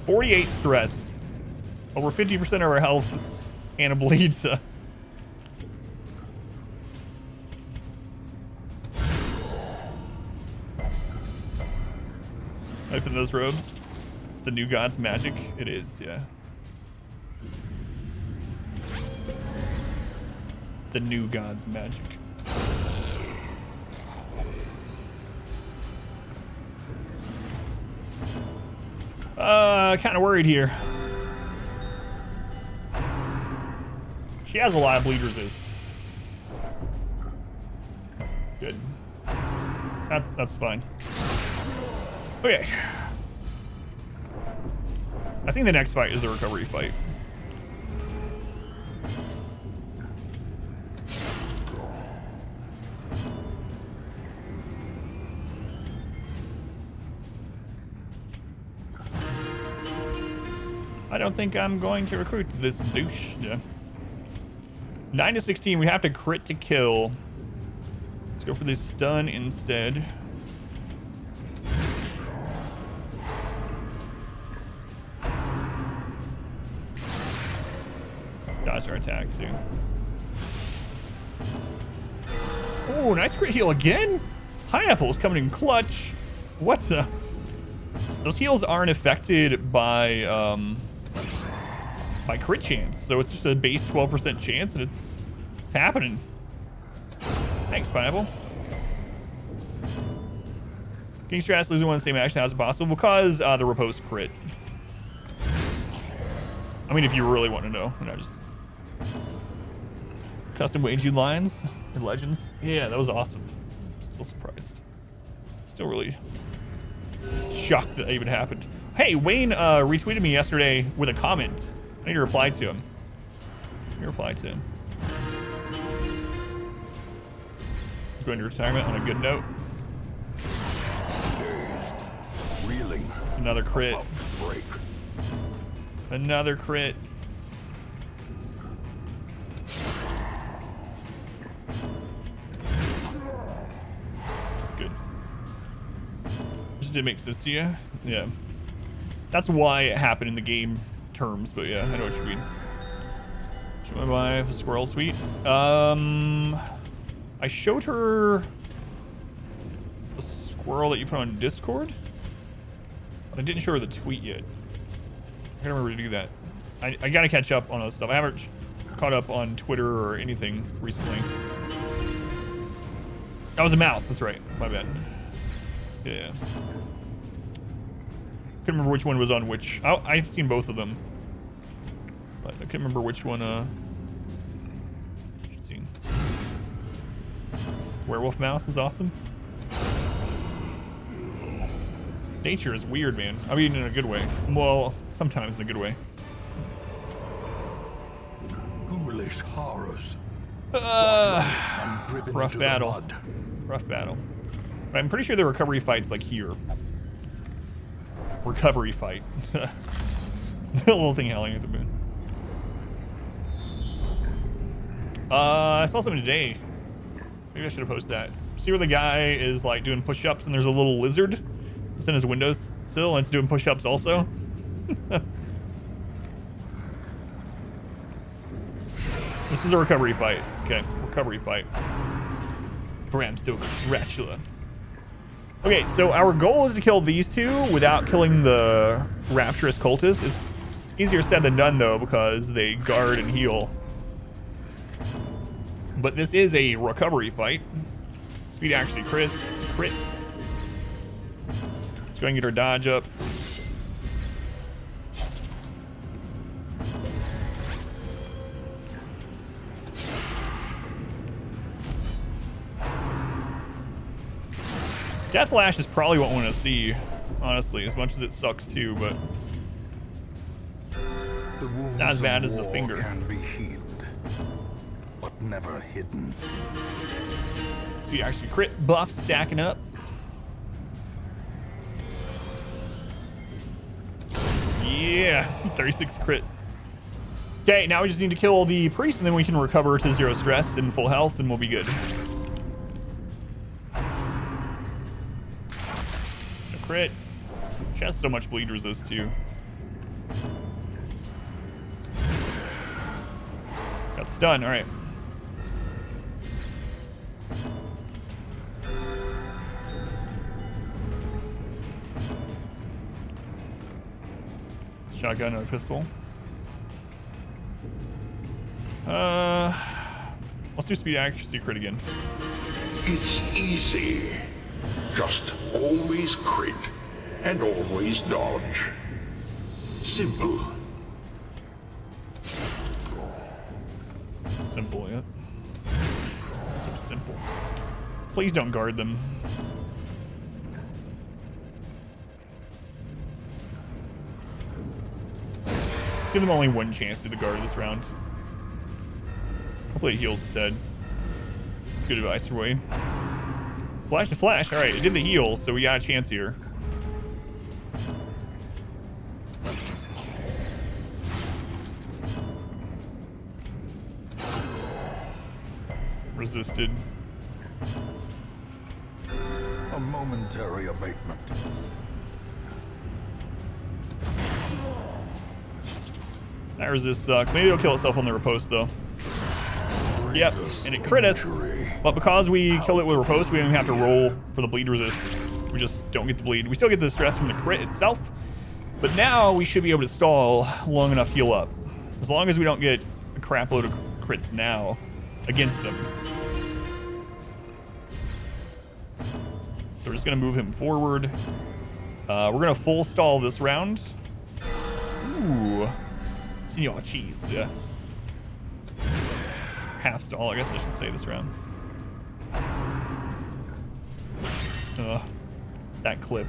$48 stress. Over 50% of our health and a bleed. Life in those robes. It's the new god's magic. It is, yeah. The new god's magic. Kind of worried here. She has a lot of bleed resist. Good. That's fine. Okay. I think the next fight is the recovery fight. I don't think I'm going to recruit this douche. Yeah. 9 to 16. We have to crit to kill. Let's go for this stun instead. Dodge our attack too. Oh, nice crit heal again. Pineapple is coming in clutch. What the? Those heals aren't affected by crit chance, so it's just a base 12% chance, and it's happening. Thanks, Pineapple. King Stratus losing one of the same action as possible because the riposte crit. I mean, if you really want to know, just custom wage lines or legends. Yeah, that was awesome. Still surprised. Still really shocked that even happened. Hey, Wayne retweeted me yesterday with a comment. I need to reply to him. Going to retirement on a good note. Reeling. Another crit. Break. Another crit. Good. Just didn't make sense to you? Yeah. That's why it happened in the game terms, but yeah, I know what you mean. Should I buy a squirrel tweet? I showed her a squirrel that you put on Discord, but I didn't show her the tweet yet. I gotta remember to do that. I gotta catch up on other stuff. I haven't caught up on Twitter or anything recently. That was a mouse, that's right. My bad. Yeah. Couldn't remember which one was on which. I've seen both of them, but I couldn't remember which one. Seen. Werewolf mouse is awesome. Nature is weird, man. I mean, in a good way. Well, sometimes in a good way. Ghoulish horrors. Rough battle. Rough battle. But I'm pretty sure the recovery fight's like here. Recovery fight. The little thing howling at the moon. I saw something today. Maybe I should have posted that. See where the guy is like doing push-ups and there's a little lizard that's in his windows sill and it's doing push-ups also. This is a recovery fight. Okay, recovery fight. Bram Stoker, Dracula. Okay, so our goal is to kill these two without killing the Rapturous Cultist. It's easier said than done, though, because they guard and heal. But this is a recovery fight. Speed actually crits. Let's go and get our dodge up. Deathlash is probably what I want to see, honestly, as much as it sucks too, but it's not as bad as the finger. Can be healed, but never hidden. So we actually crit buff stacking up. Yeah, 36 crit. Okay, now we just need to kill the priest, and then we can recover to 0 stress and full health, and we'll be good. No crit. She has so much bleed resist, too. Got stunned, alright. Shotgun or pistol. Let's do speed accuracy crit again. It's easy. Just always crit and always dodge. Simple. Simple, yeah. So simple. Please don't guard them. Let's give them only one chance to do the guard this round. Hopefully it heals instead. Good advice for Wade. Flash to flash. All right, it did the heal, so we got a chance here. Resisted. A momentary abatement. That resist sucks. Maybe it'll kill itself on the riposte though. Yep, and it crit us. But because we kill it with riposte, we don't even have to roll for the bleed resist. We just don't get the bleed. We still get the stress from the crit itself. But now we should be able to stall long enough to heal up. As long as we don't get a crap load of crits now against them. So we're just gonna move him forward. We're gonna full stall this round. Ooh. Senor cheese. Yeah. Half stall, I guess I should say this round. That clip.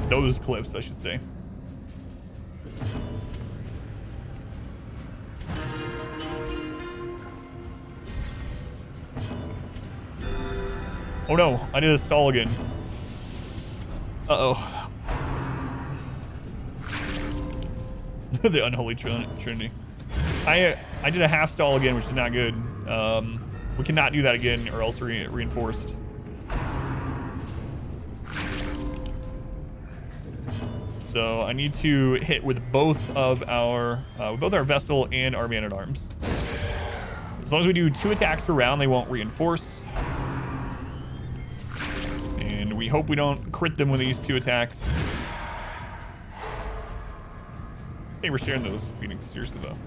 Those clips, I should say. Oh no, I did a stall again. Uh-oh. The unholy trinity. I did a half stall again, which is not good. We cannot do that again, or else we're reinforced. So I need to hit with both our Vestal and our Man-at-Arms. As long as we do 2 attacks per round, they won't reinforce. And we hope we don't crit them with these 2 attacks. Hey, we're sharing those, Phoenix. Seriously, though.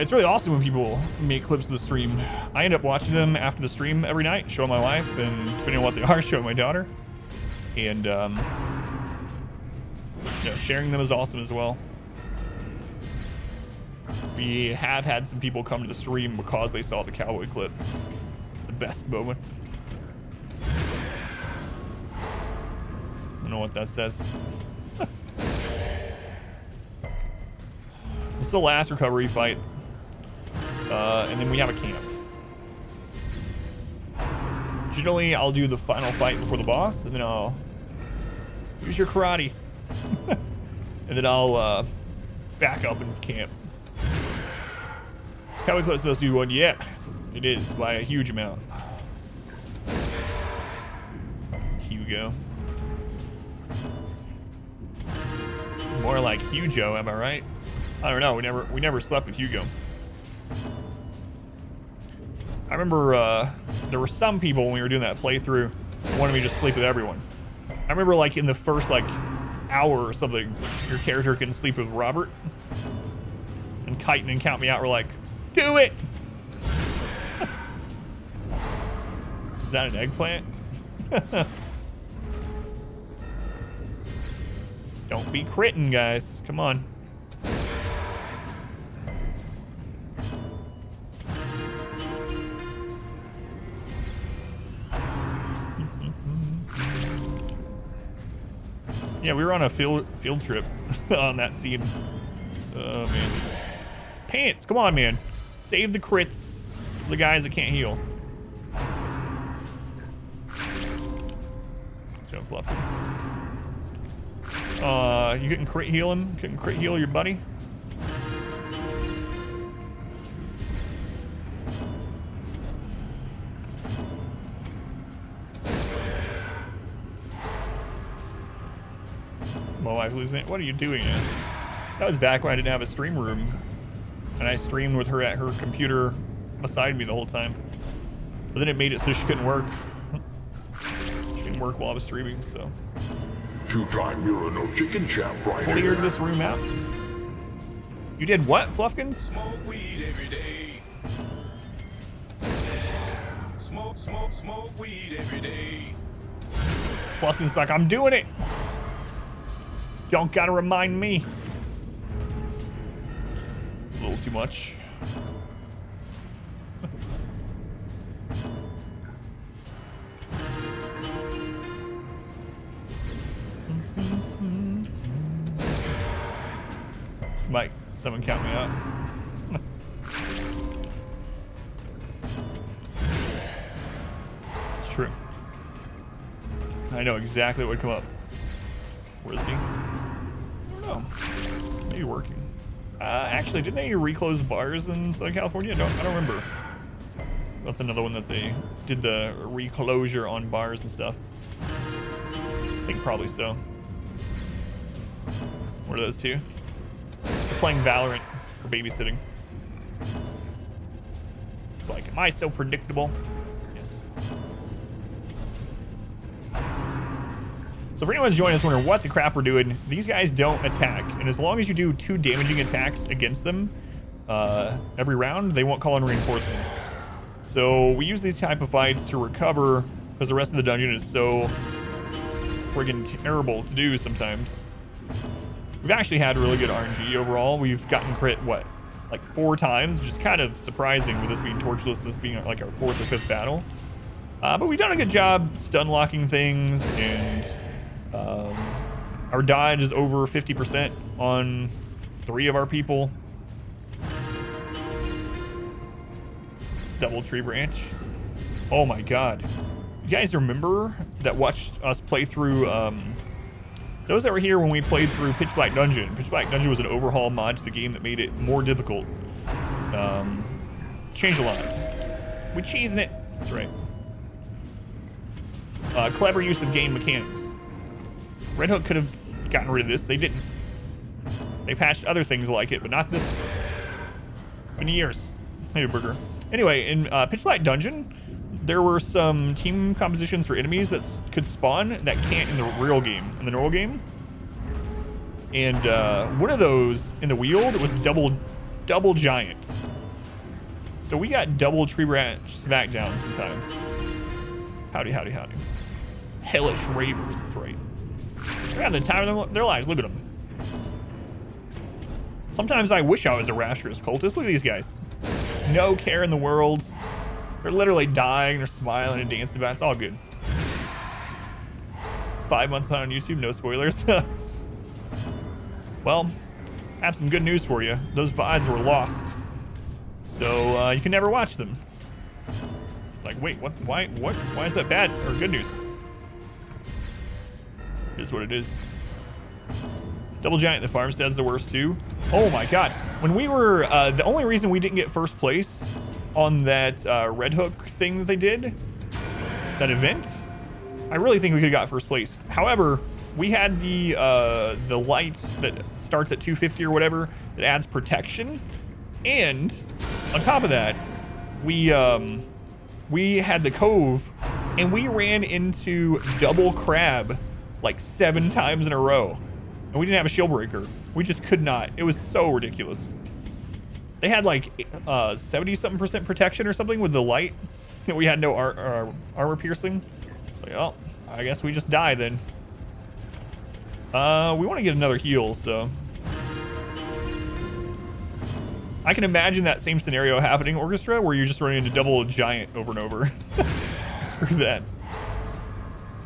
It's really awesome when people make clips of the stream. I end up watching them after the stream every night, showing my wife, and depending on what they are, showing my daughter. And, yeah, sharing them is awesome as well. We have had some people come to the stream because they saw the cowboy clip. The best moments. I don't know what that says. It's the last recovery fight. And then we have a camp. Generally, I'll do the final fight before the boss, and then I'll use your karate. And then I'll back up and camp. Cowboy clip's supposed to be one? Yeah, it is by a huge amount. Hugo. More like Hugo, am I right? I don't know. We never slept with Hugo. I remember there were some people when we were doing that playthrough that wanted me to just sleep with everyone. I remember like in the first like hour or something, your character can sleep with Robert. And Chitin and Count Me Out were like, do it! Is that an eggplant? Don't be critting, guys. Come on. Yeah, we were on a field trip on that scene. Oh, man. It's pants. Come on, man. Save the crits for the guys that can't heal. So fluffy. You couldn't crit heal him? Couldn't crit heal your buddy? My wife's losing it. What are you doing? That was back when I didn't have a stream room. And I streamed with her at her computer beside me the whole time. But then it made it so she couldn't work. She couldn't work while I was streaming, so. Two-time Murano chicken chap right Cleared here. this room out. You did what, Fluffkins? Smoke weed every day. Smoke weed every day. Fluffkins like, I'm doing it. Don't gotta remind me. A little too much. Mike, someone count me out. It's true. I know exactly what would come up. Where is he? I don't know. Maybe working. Actually, didn't they reclose bars in Southern California? I don't remember. That's another one that they did the reclosure on bars and stuff. I think probably so. What are those two? They're playing Valorant or babysitting. It's like, am I so predictable? Yes. So for anyone who's joining us wondering what the crap we're doing, these guys don't attack. And as long as you do 2 damaging attacks against them every round, they won't call in reinforcements. So we use these type of fights to recover because the rest of the dungeon is so friggin' terrible to do sometimes. We've actually had really good RNG overall. We've gotten crit, what, like 4 times, which is kind of surprising with this being torchless and this being like our 4th or 5th battle. But we've done a good job stun locking things, and our dodge is over 50% on 3 of our people. Double tree branch. Oh my god. You guys remember that watched us play through, those that were here when we played through Pitch Black Dungeon. Pitch Black Dungeon was an overhaul mod to the game that made it more difficult. Changed a lot. We cheesing it. That's right. Clever use of game mechanics. Red Hook could have gotten rid of this. They didn't. They patched other things like it, but not this. It's been years. Hey, Burger. Anyway, in Pitch Black Dungeon, there were some team compositions for enemies that could spawn that can't in the real game, in the normal game. And one of those in the Wield was double giant. So we got double tree branch smackdown sometimes. Howdy, howdy, howdy. Hellish Ravers, that's right. They're having the time of their lives, look at them. Sometimes I wish I was a Rapturous cultist. Look at these guys. No care in the world. They're literally dying, they're smiling and dancing about it. It's all good. 5 months on YouTube, no spoilers. Well, I have some good news for you. Those VODs were lost. So you can never watch them. Like, wait, why is that bad or good news? It is what it is. Double Giant in the Farmstead's the worst too. Oh my god. When we were, the only reason we didn't get first place on that Red Hook thing that they did, that event, I really think we could have got first place. However, we had the light that starts at 250 or whatever that adds protection, and on top of that, we had the cove, and we ran into double crab like 7 times in a row, and we didn't have a shield breaker. We just could not. It was so ridiculous. They had like 70-something% protection or something with the light. We had no armor piercing. Like, oh, I guess we just die then. We want to get another heal, so. I can imagine that same scenario happening, Orchestra, where you're just running into double giant over and over. Screw that.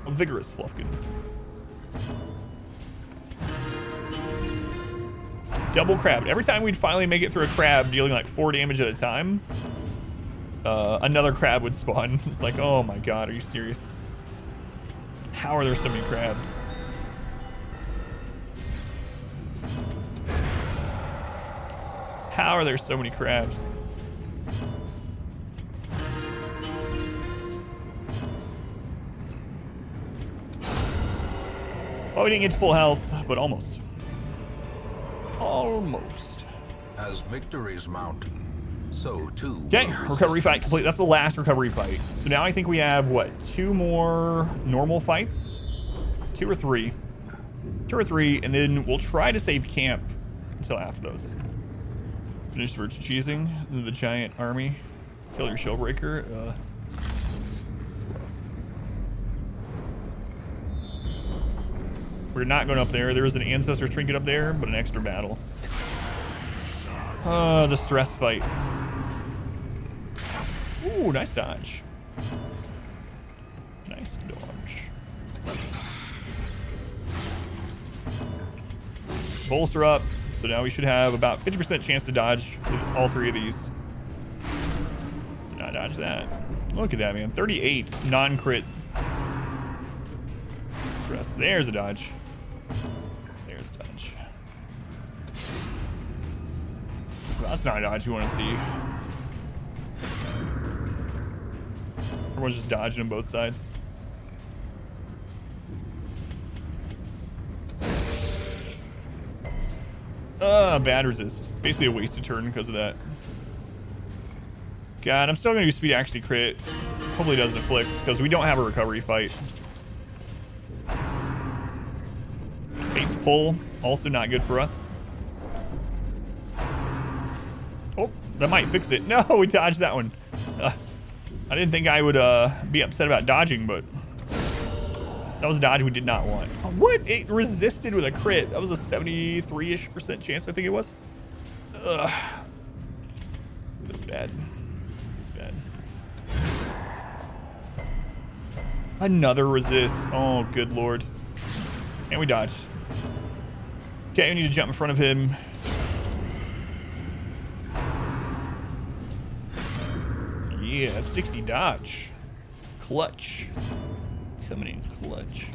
A vigorous Fluffkins. Double crab. Every time we'd finally make it through a crab dealing like 4 damage at a time, another crab would spawn. It's like, oh my god, are you serious? How are there so many crabs? How are there so many crabs? Oh, we didn't get to full health, but almost. Almost. As victories mount, so too. Okay, recovery fight complete. That's the last recovery fight. So now I think we have, what, 2 more normal fights? 2 or 3. 2 or 3, and then we'll try to save camp until after those. Finish virtue cheesing the giant army. Kill your shellbreaker. We're not going up there. There is an ancestor trinket up there, but an extra battle. The stress fight. Ooh, nice dodge. Nice dodge. Bolster up. So now we should have about 50% chance to dodge with all 3 of these. Did not dodge that. Look at that, man. 38 non-crit. Stress. There's a dodge. There's a dodge. Well, that's not a dodge you want to see. Everyone's just dodging on both sides. Bad resist. Basically a wasted turn because of that. God, I'm still going to use speed actually crit. Hopefully it doesn't afflict because we don't have a recovery fight. Fate's pull. Also not good for us. Oh, that might fix it. No, we dodged that one. I didn't think I would be upset about dodging, but that was a dodge we did not want. What? It resisted with a crit. That was a 73-ish% chance, I think it was. Ugh. This bad. This bad. Another resist. Oh, good lord. And we dodged. Okay, we need to jump in front of him. Yeah, 60 dodge. Clutch. Coming in clutch.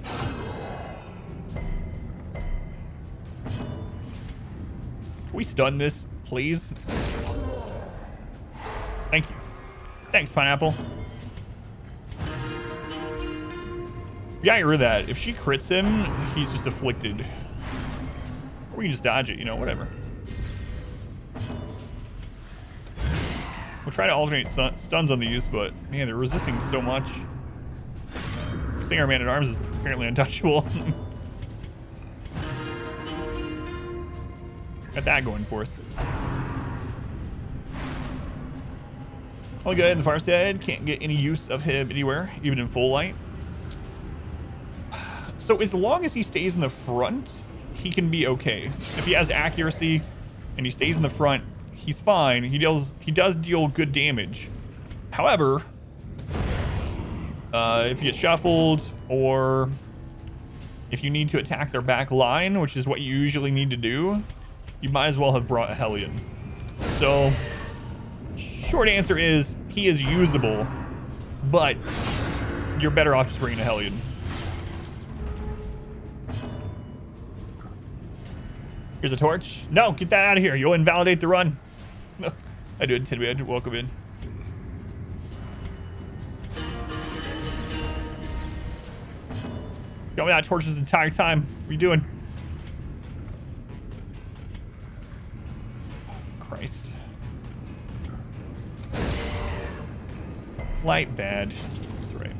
Can we stun this, please? Thank you. Thanks, Pineapple. Yeah, get rid of that. If she crits him, he's just afflicted. Or we can just dodge it, you know, whatever. We'll try to alternate stuns on these, but man, they're resisting so much. I think our man at arms is apparently untouchable. Got that going for us. Only good in the farmstead. Can't get any use of him anywhere, even in full light. So as long as he stays in the front, he can be okay. If he has accuracy and he stays in the front, he's fine. He does deal good damage. However, if you get shuffled or if you need to attack their back line, which is what you usually need to do, you might as well have brought a Hellion. So, short answer is he is usable, but you're better off just bringing a Hellion. Here's a torch. No, get that out of here. You'll invalidate the run. I do intend to welcome in. Got me that torch this entire time. What are you doing? Christ. Light bad. That's right.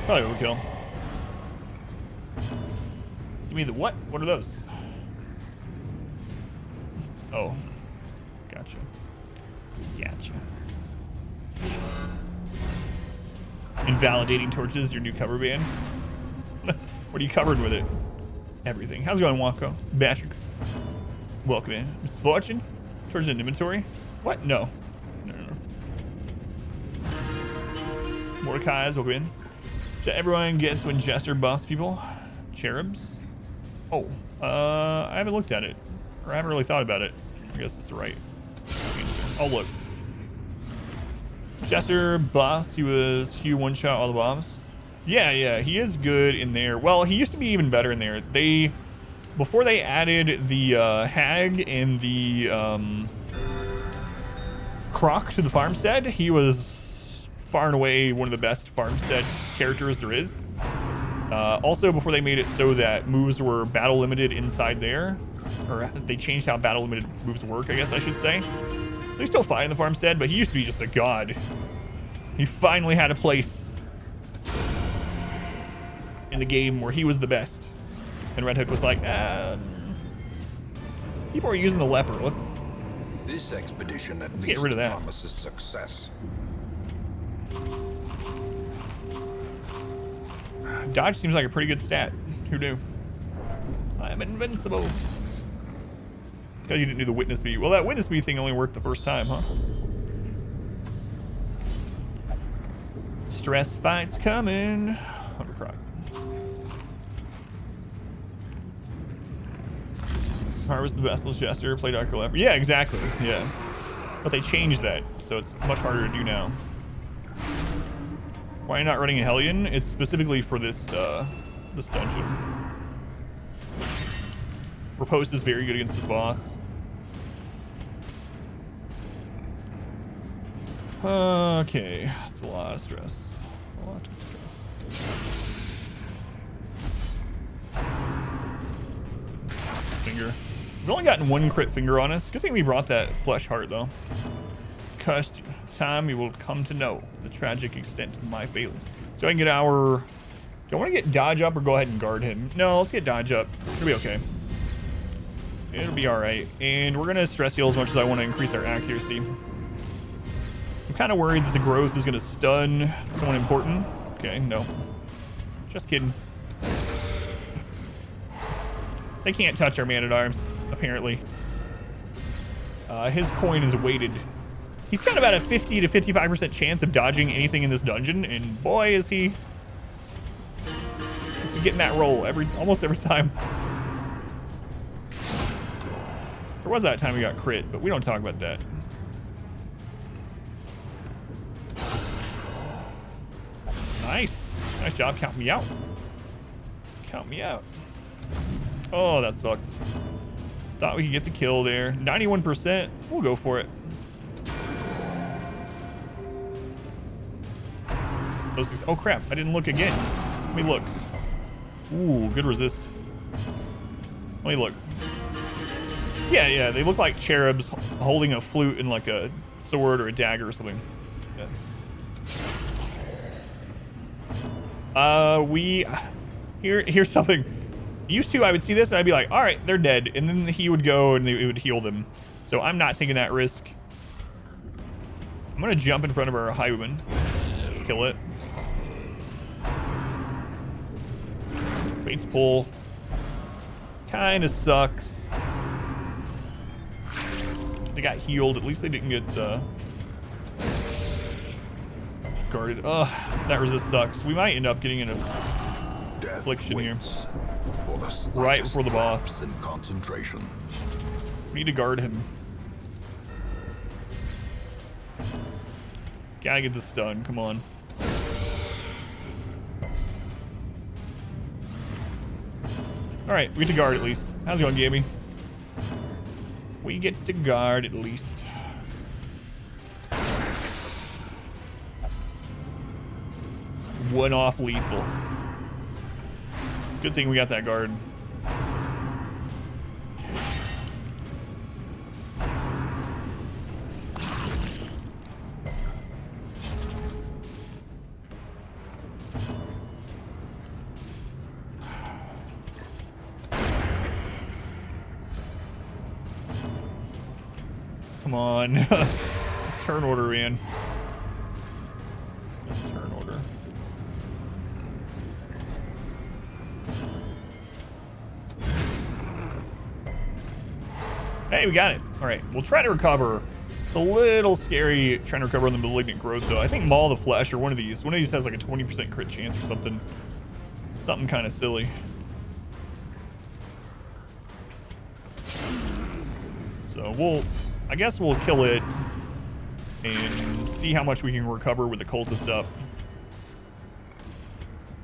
Probably overkill. Give me the what? What are those? Oh. Gotcha. Gotcha. Invalidating torches, your new cover band. What are you covered with it? Everything. How's it going, Wako? Patrick. Welcome in. Mrs. Fortune. Torches in inventory. What? No. No. Mordecai's welcome in. So everyone gets when Jester buffs people. Cherubs. Oh. I haven't looked at it. Or I haven't really thought about it. I guess it's the right answer. Oh, look. Jester buffs. He was Hugh one-shot all the buffs. Yeah, he is good in there. Well, he used to be even better in there. Before they added the hag and the croc to the farmstead, he was far and away one of the best farmstead characters there is. Also, before they made it so that moves were battle limited inside there, or they changed how battle limited moves work, I guess I should say. So he's still fine in the farmstead, but he used to be just a god. He finally had a place in the game where he was the best. And Red Hook was like, people are using the leper. Let's expedition at least get rid of that. Promises success. Dodge seems like a pretty good stat. Who knew? I'm invincible. Because you didn't do the witness me. Well, that witness me thing only worked the first time, huh? Stress fights coming. Undercroc. Harvest the Vessel's Jester, play Dark Leper. Yeah, exactly. Yeah. But they changed that, so it's much harder to do now. Why are you not running a Hellion? It's specifically for this this dungeon. Riposte is very good against this boss. Okay, that's a lot of stress. A lot of stress. Finger. We've only gotten one crit finger on us. Good thing we brought that flesh heart though. Cursed time you will come to know the tragic extent of my failings. So I can get our... Do I want to get dodge up or go ahead and guard him? No, let's get dodge up. It'll be okay. It'll be alright. And we're going to stress heal as much as I want to increase our accuracy. I'm kind of worried that the growth is going to stun someone important. Okay, no. Just kidding. They can't touch our man-at-arms, apparently. His coin is weighted. He's got about a 50 to 55% chance of dodging anything in this dungeon, and boy, is he just getting that roll almost every time. There was that time we got crit, but we don't talk about that. Nice. Nice job. Count me out. Count me out. Oh, that sucked. Thought we could get the kill there. 91%. We'll go for it. Oh crap, I didn't look again. Let me look. Ooh, good resist. Let me look. Yeah, they look like cherubs holding a flute and like a sword or a dagger or something. Yeah. Here's something. Used to, I would see this and I'd be like, all right, they're dead. And then he would go and it would heal them. So I'm not taking that risk. I'm gonna jump in front of our highwayman. Kill it. Bates pull. Kinda sucks. They got healed. At least they didn't get guarded. Ugh, that resist sucks. We might end up getting in a affliction here. Right before the boss. In concentration. We need to guard him. Gotta get the stun. Come on. Alright, we get to guard at least. How's it going, Gabby? We get to guard at least. One off lethal. Good thing we got that guard. Come on. This turn order, man. This turn order. Hey, we got it. All right, we'll try to recover. It's a little scary trying to recover on the malignant growth, though. I think Maul of the Flesh or one of these has like a 20% crit chance or something. Something kind of silly. So I guess we'll kill it and see how much we can recover with the cultist up.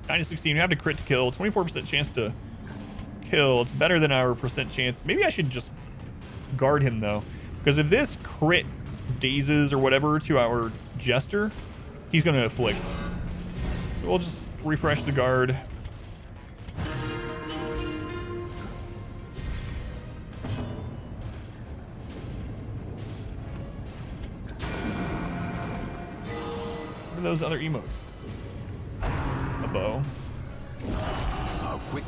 9 to 16. We have to crit to kill. 24% chance to kill. It's better than our percent chance. Maybe I should just guard him though, because if this crit dazes or whatever to our jester, he's gonna afflict. So we'll just refresh the guard. What are those other emotes? A bow.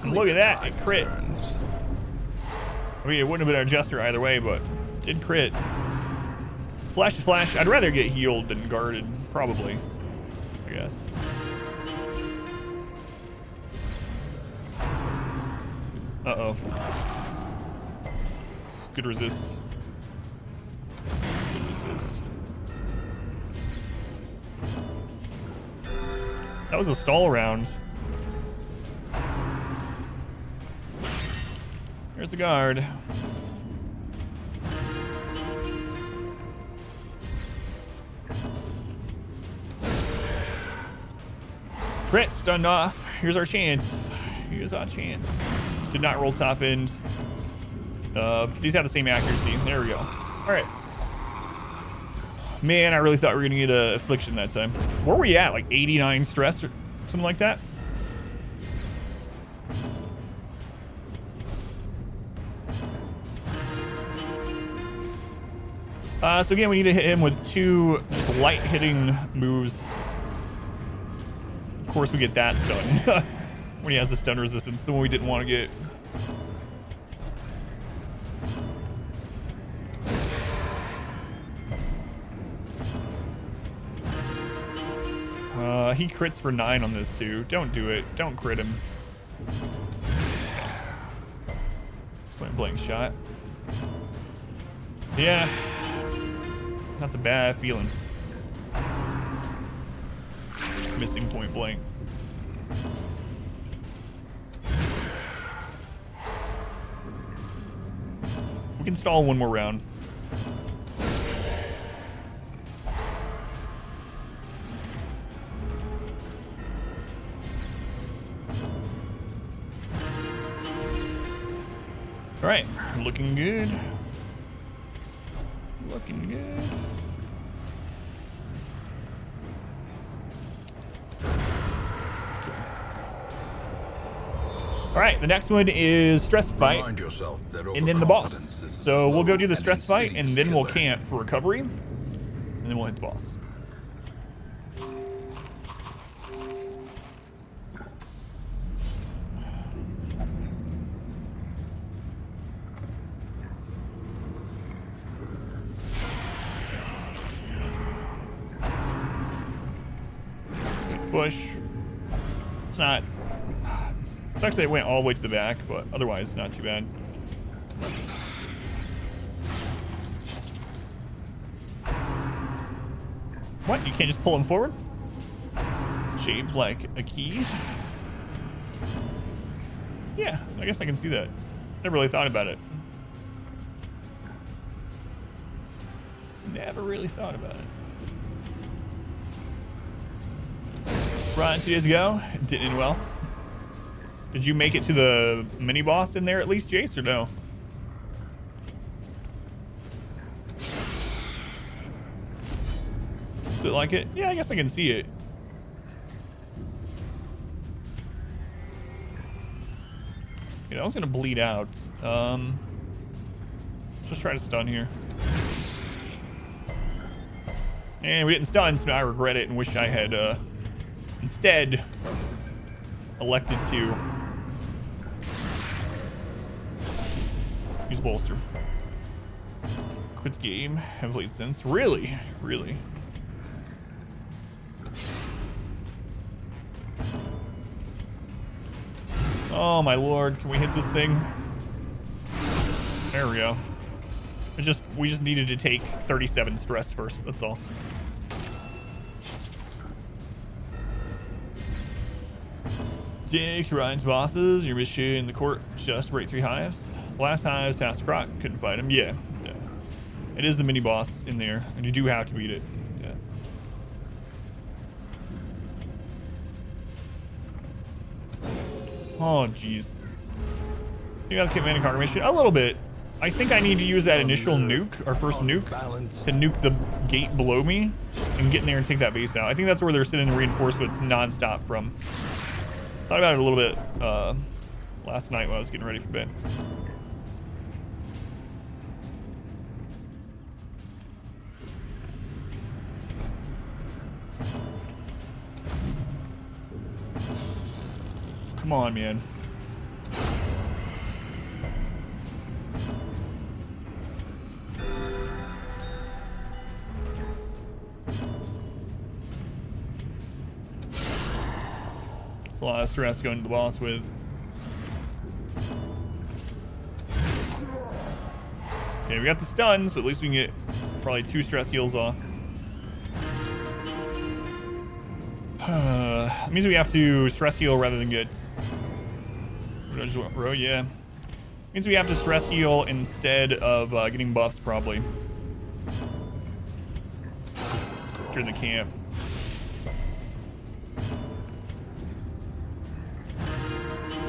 Look at that, it crit. I mean, it wouldn't have been our jester either way, but it did crit. Flash to flash. I'd rather get healed than guarded, probably, I guess. Uh-oh. Good resist. Good resist. That was a stall round. There's the guard. Crit, stunned off. Here's our chance. Here's our chance. Did not roll top end. These have the same accuracy. There we go. All right. Man, I really thought we were gonna get a affliction that time. Where were we at? Like 89 stress or something like that? So again, we need to hit him with 2 just light hitting moves. Of course, we get that stun when he has the stun resistance, the one we didn't want to get. He crits for 9 on this too. Don't do it. Don't crit him. Point blank shot. Yeah. That's a bad feeling. Missing point blank. We can stall one more round. All right, looking good. Looking good. All right, the next one is stress fight, and then the boss. So we'll go do the stress fight, and then we'll camp for recovery, and then we'll hit the boss. Let's push. It's not. It sucks that it went all the way to the back, but otherwise not too bad. What? You can't just pull him forward? Shaped like a key? Yeah, I guess I can see that. Never really thought about it. Never really thought about it. Right, 2 days ago, it didn't end well. Did you make it to the mini boss in there at least, Jace, or no? Does it like it? Yeah, I guess I can see it. Okay, that was gonna bleed out. Just try to stun here. And we didn't stun, so now I regret it and wish I had instead elected to use bolster. Quit the game. Haven't played since. Really? Really? Oh my lord, can we hit this thing? There we go. We just needed to take 37 stress first, that's all. Jake Ryan's bosses, your mission in the court, just break 3 hives. Last hives past Croc, couldn't fight him. Yeah. It is the mini boss in there, and you do have to beat it. Yeah. Oh, jeez. You got the command and conquer mission a little bit. I think I need to use that initial nuke, our first nuke, to nuke the gate below me and get in there and take that base out. I think that's where they're sending the reinforcements nonstop from. Thought about it a little bit last night when I was getting ready for bed. Come on, man. It's a lot of stress going to the boss with. Okay, we got the stun, so at least we can get probably 2 stress heals off. It means we have to stress heal rather than get... Row, yeah. Means we have to stress heal instead of getting buffs, probably. During the camp.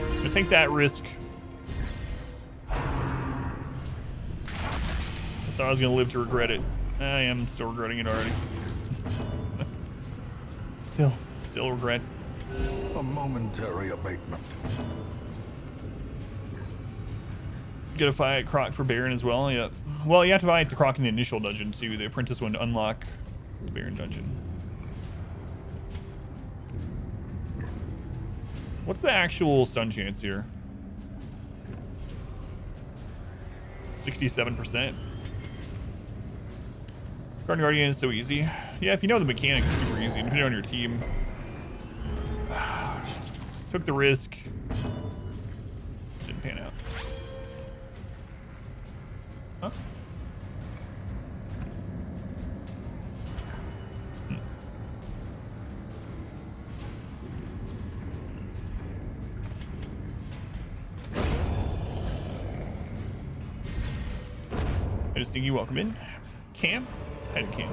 I'm gonna take that risk. I thought I was gonna live to regret it. I am still regretting it already. Still regret. A momentary abatement. Gotta fight Croc for Baron as well. Yep. Well, you have to fight the Croc in the initial dungeon too, the apprentice one, to unlock the Baron dungeon. What's the actual stun chance here? 67%. Guardian is so easy. Yeah, if you know the mechanic, it's super easy. And if you're on your team, took the risk. Didn't pan out. Huh? I just think you welcome in. Camp? Head camp.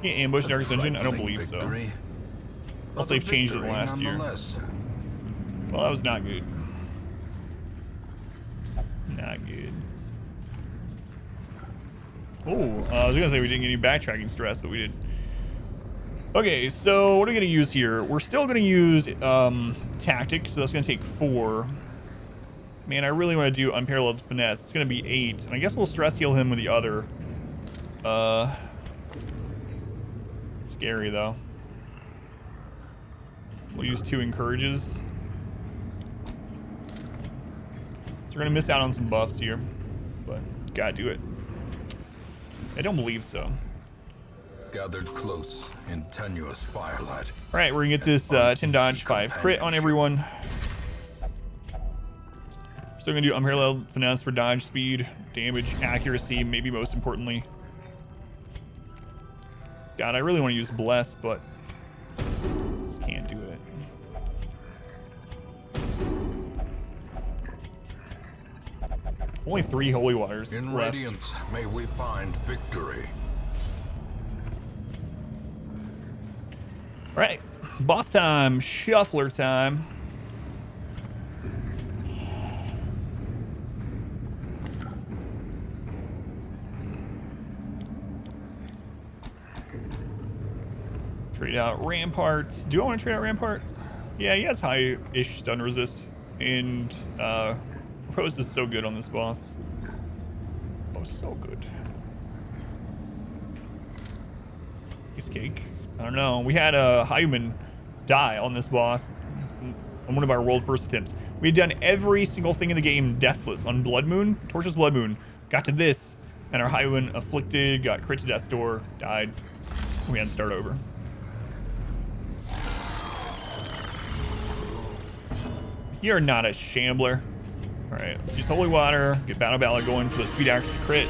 Yeah, ambush Darkest Dungeon? I don't believe so. Unless they've changed it last year. Well, that was not good. Not good. Oh, I was gonna say we didn't get any backtracking stress, but we did. Okay, so what are we gonna use here? We're still gonna use tactic, so that's gonna take 4. Man, I really want to do unparalleled finesse. It's gonna be 8, and I guess we'll stress heal him with the other. Scary though. We'll use 2 encourages. So we're gonna miss out on some buffs here, but gotta do it. I don't believe so. Gathered close in tenuous firelight. All right, we're gonna get this 10 dodge, 5 crit on everyone. Still gonna do unparalleled finesse for dodge, speed, damage, accuracy, maybe most importantly. God, I really want to use bless, but just can't do it. Only 3 holy waters In left. radiance, may we find victory. All right, boss time, shuffler time. Trade out Rampart. Do I want to trade out Rampart? Yeah, he has high-ish stun resist, and Rose is so good on this boss. Oh, so good. Piece of cake. I don't know. We had a Hyman die on this boss on one of our world first attempts. We had done every single thing in the game deathless on Blood Moon, Torchless Blood Moon. Got to this, and our Hyman afflicted, got crit to death's door, died. We had to start over. You're not a shambler. All right, let's use Holy Water, get Battle Ballad going for the speed accuracy crit.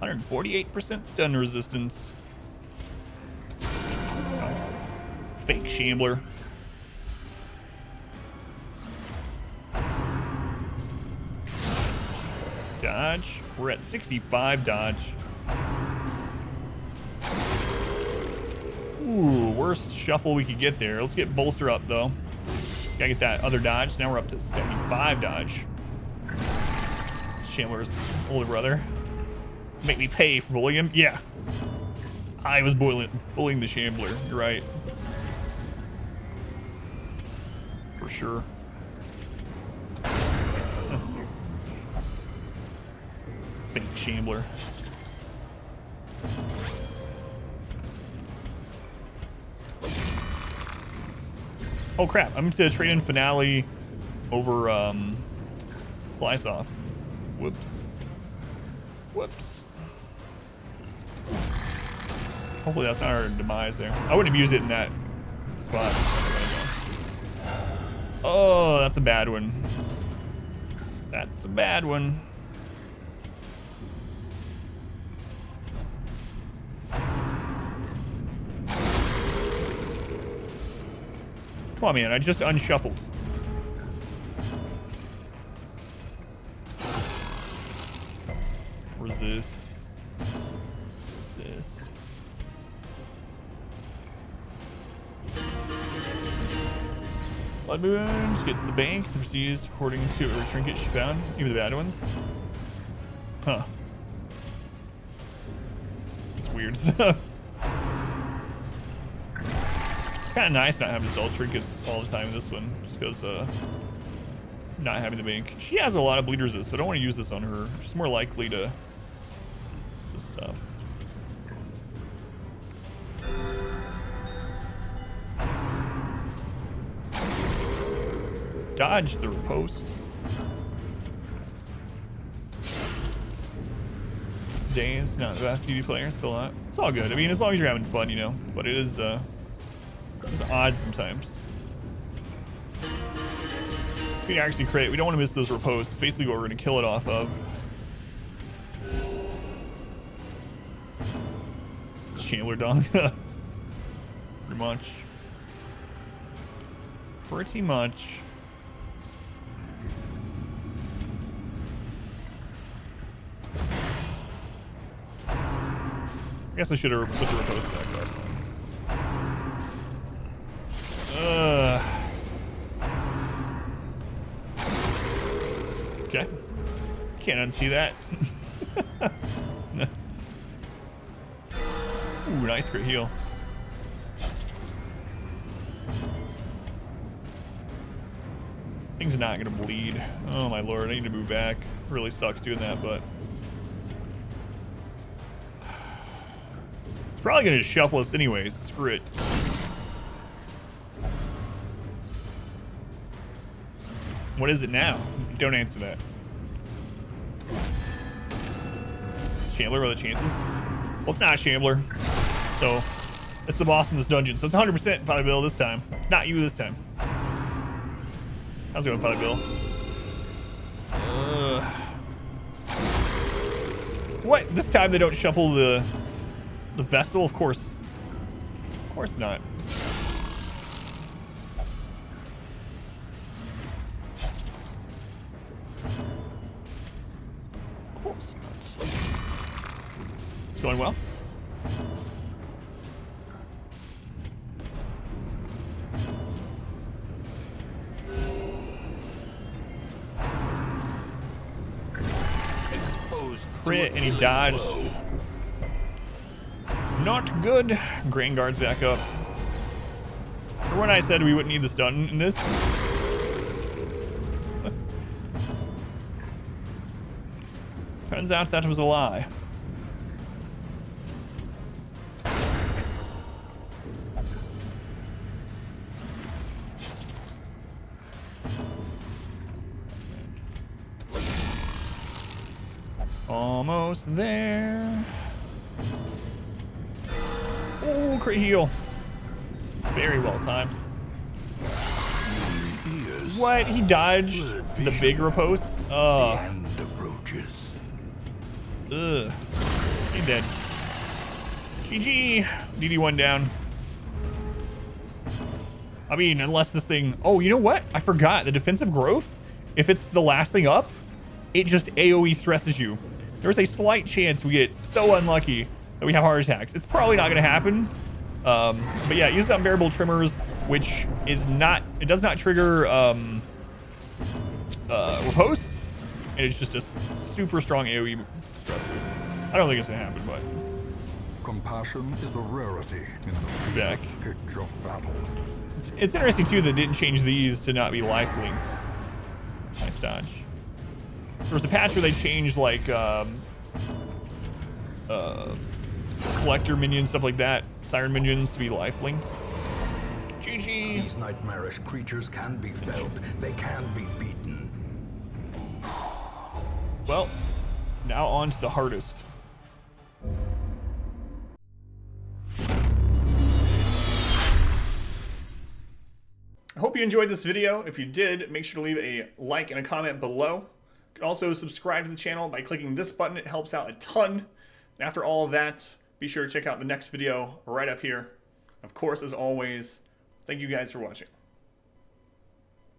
%48% stun resistance. Nice. Fake shambler. Dodge. We're at 65 dodge. Ooh, worst shuffle we could get there. Let's get bolster up though. Gotta get that other dodge. Now we're up to 75 dodge. Shambler's older brother. Make me pay for bullying him? Yeah. I was bullying the Shambler. You're right. For sure. Fake Shambler. Oh crap, I'm going to trade in Finale over Slice Off. Whoops. Whoops. Hopefully that's not our demise there. I wouldn't have used it in that spot. Oh, that's a bad one. That's a bad one. Come on, man. I just unshuffled. Resist. Resist. Blood Moon gets the bank. Proceeds according to every trinket she found. Even the bad ones. Huh. It's weird. It's kind of nice not having to sell trinkets all the time in this one, just because not having the bank. She has a lot of bleed resist, so I don't want to use this on her. She's more likely to this stuff. Dodge the riposte. Days, not the best DD player, still not. It's all good. I mean, as long as you're having fun, you know. But it is it's odd sometimes. Speed accuracy crit. We don't want to miss those riposts. It's basically what we're going to kill it off of. Chandler Dong. Pretty much. Pretty much. I guess I should have put the riposte back up. Okay. Can't unsee that. No. Ooh, nice crit heal. Thing's not gonna bleed. Oh my lord, I need to move back. Really sucks doing that, but it's probably gonna shuffle us anyways. Screw it. What is it now? Don't answer that. Shambler, what are the chances? Well, it's not Shambler. So, it's the boss in this dungeon. So it's 100% Father Bill this time. It's not you this time. How's it going, Father Bill? What? This time they don't shuffle the vessel? Of course. Of course not. Of course not. It's going well. Crit and he dodged. Not good. Grain guards back up. Remember when I said we wouldn't need the stun in this? Turns out that was a lie. Almost there. Oh, crit heal. Very well timed. What? He dodged the big riposte? Ugh. Ugh. He's dead. GG. DD1 down. I mean, unless this thing... Oh, you know what? I forgot. The defensive growth, if it's the last thing up, it just AoE stresses you. There's a slight chance we get so unlucky that we have heart attacks. It's probably not going to happen, But yeah, it uses unbearable tremors, which is not, it does not trigger riposte, and it's just a super strong AoE stressor. I don't think it's gonna happen, but Compassion is a rarity in the back. pitch of battle. It's interesting too that it didn't change these to not be life linked. Nice dodge. There was a patch where they changed like collector minions, stuff like that, siren minions to be life linked. GG. These nightmarish creatures can be felt. They can be beaten. Well, now on to the hardest. I hope you enjoyed this video. If you did, make sure to leave a like and a comment below. You can also subscribe to the channel by clicking this button. It helps out a ton. And after all of that, be sure to check out the next video right up here. Of course, as always, thank you guys for watching.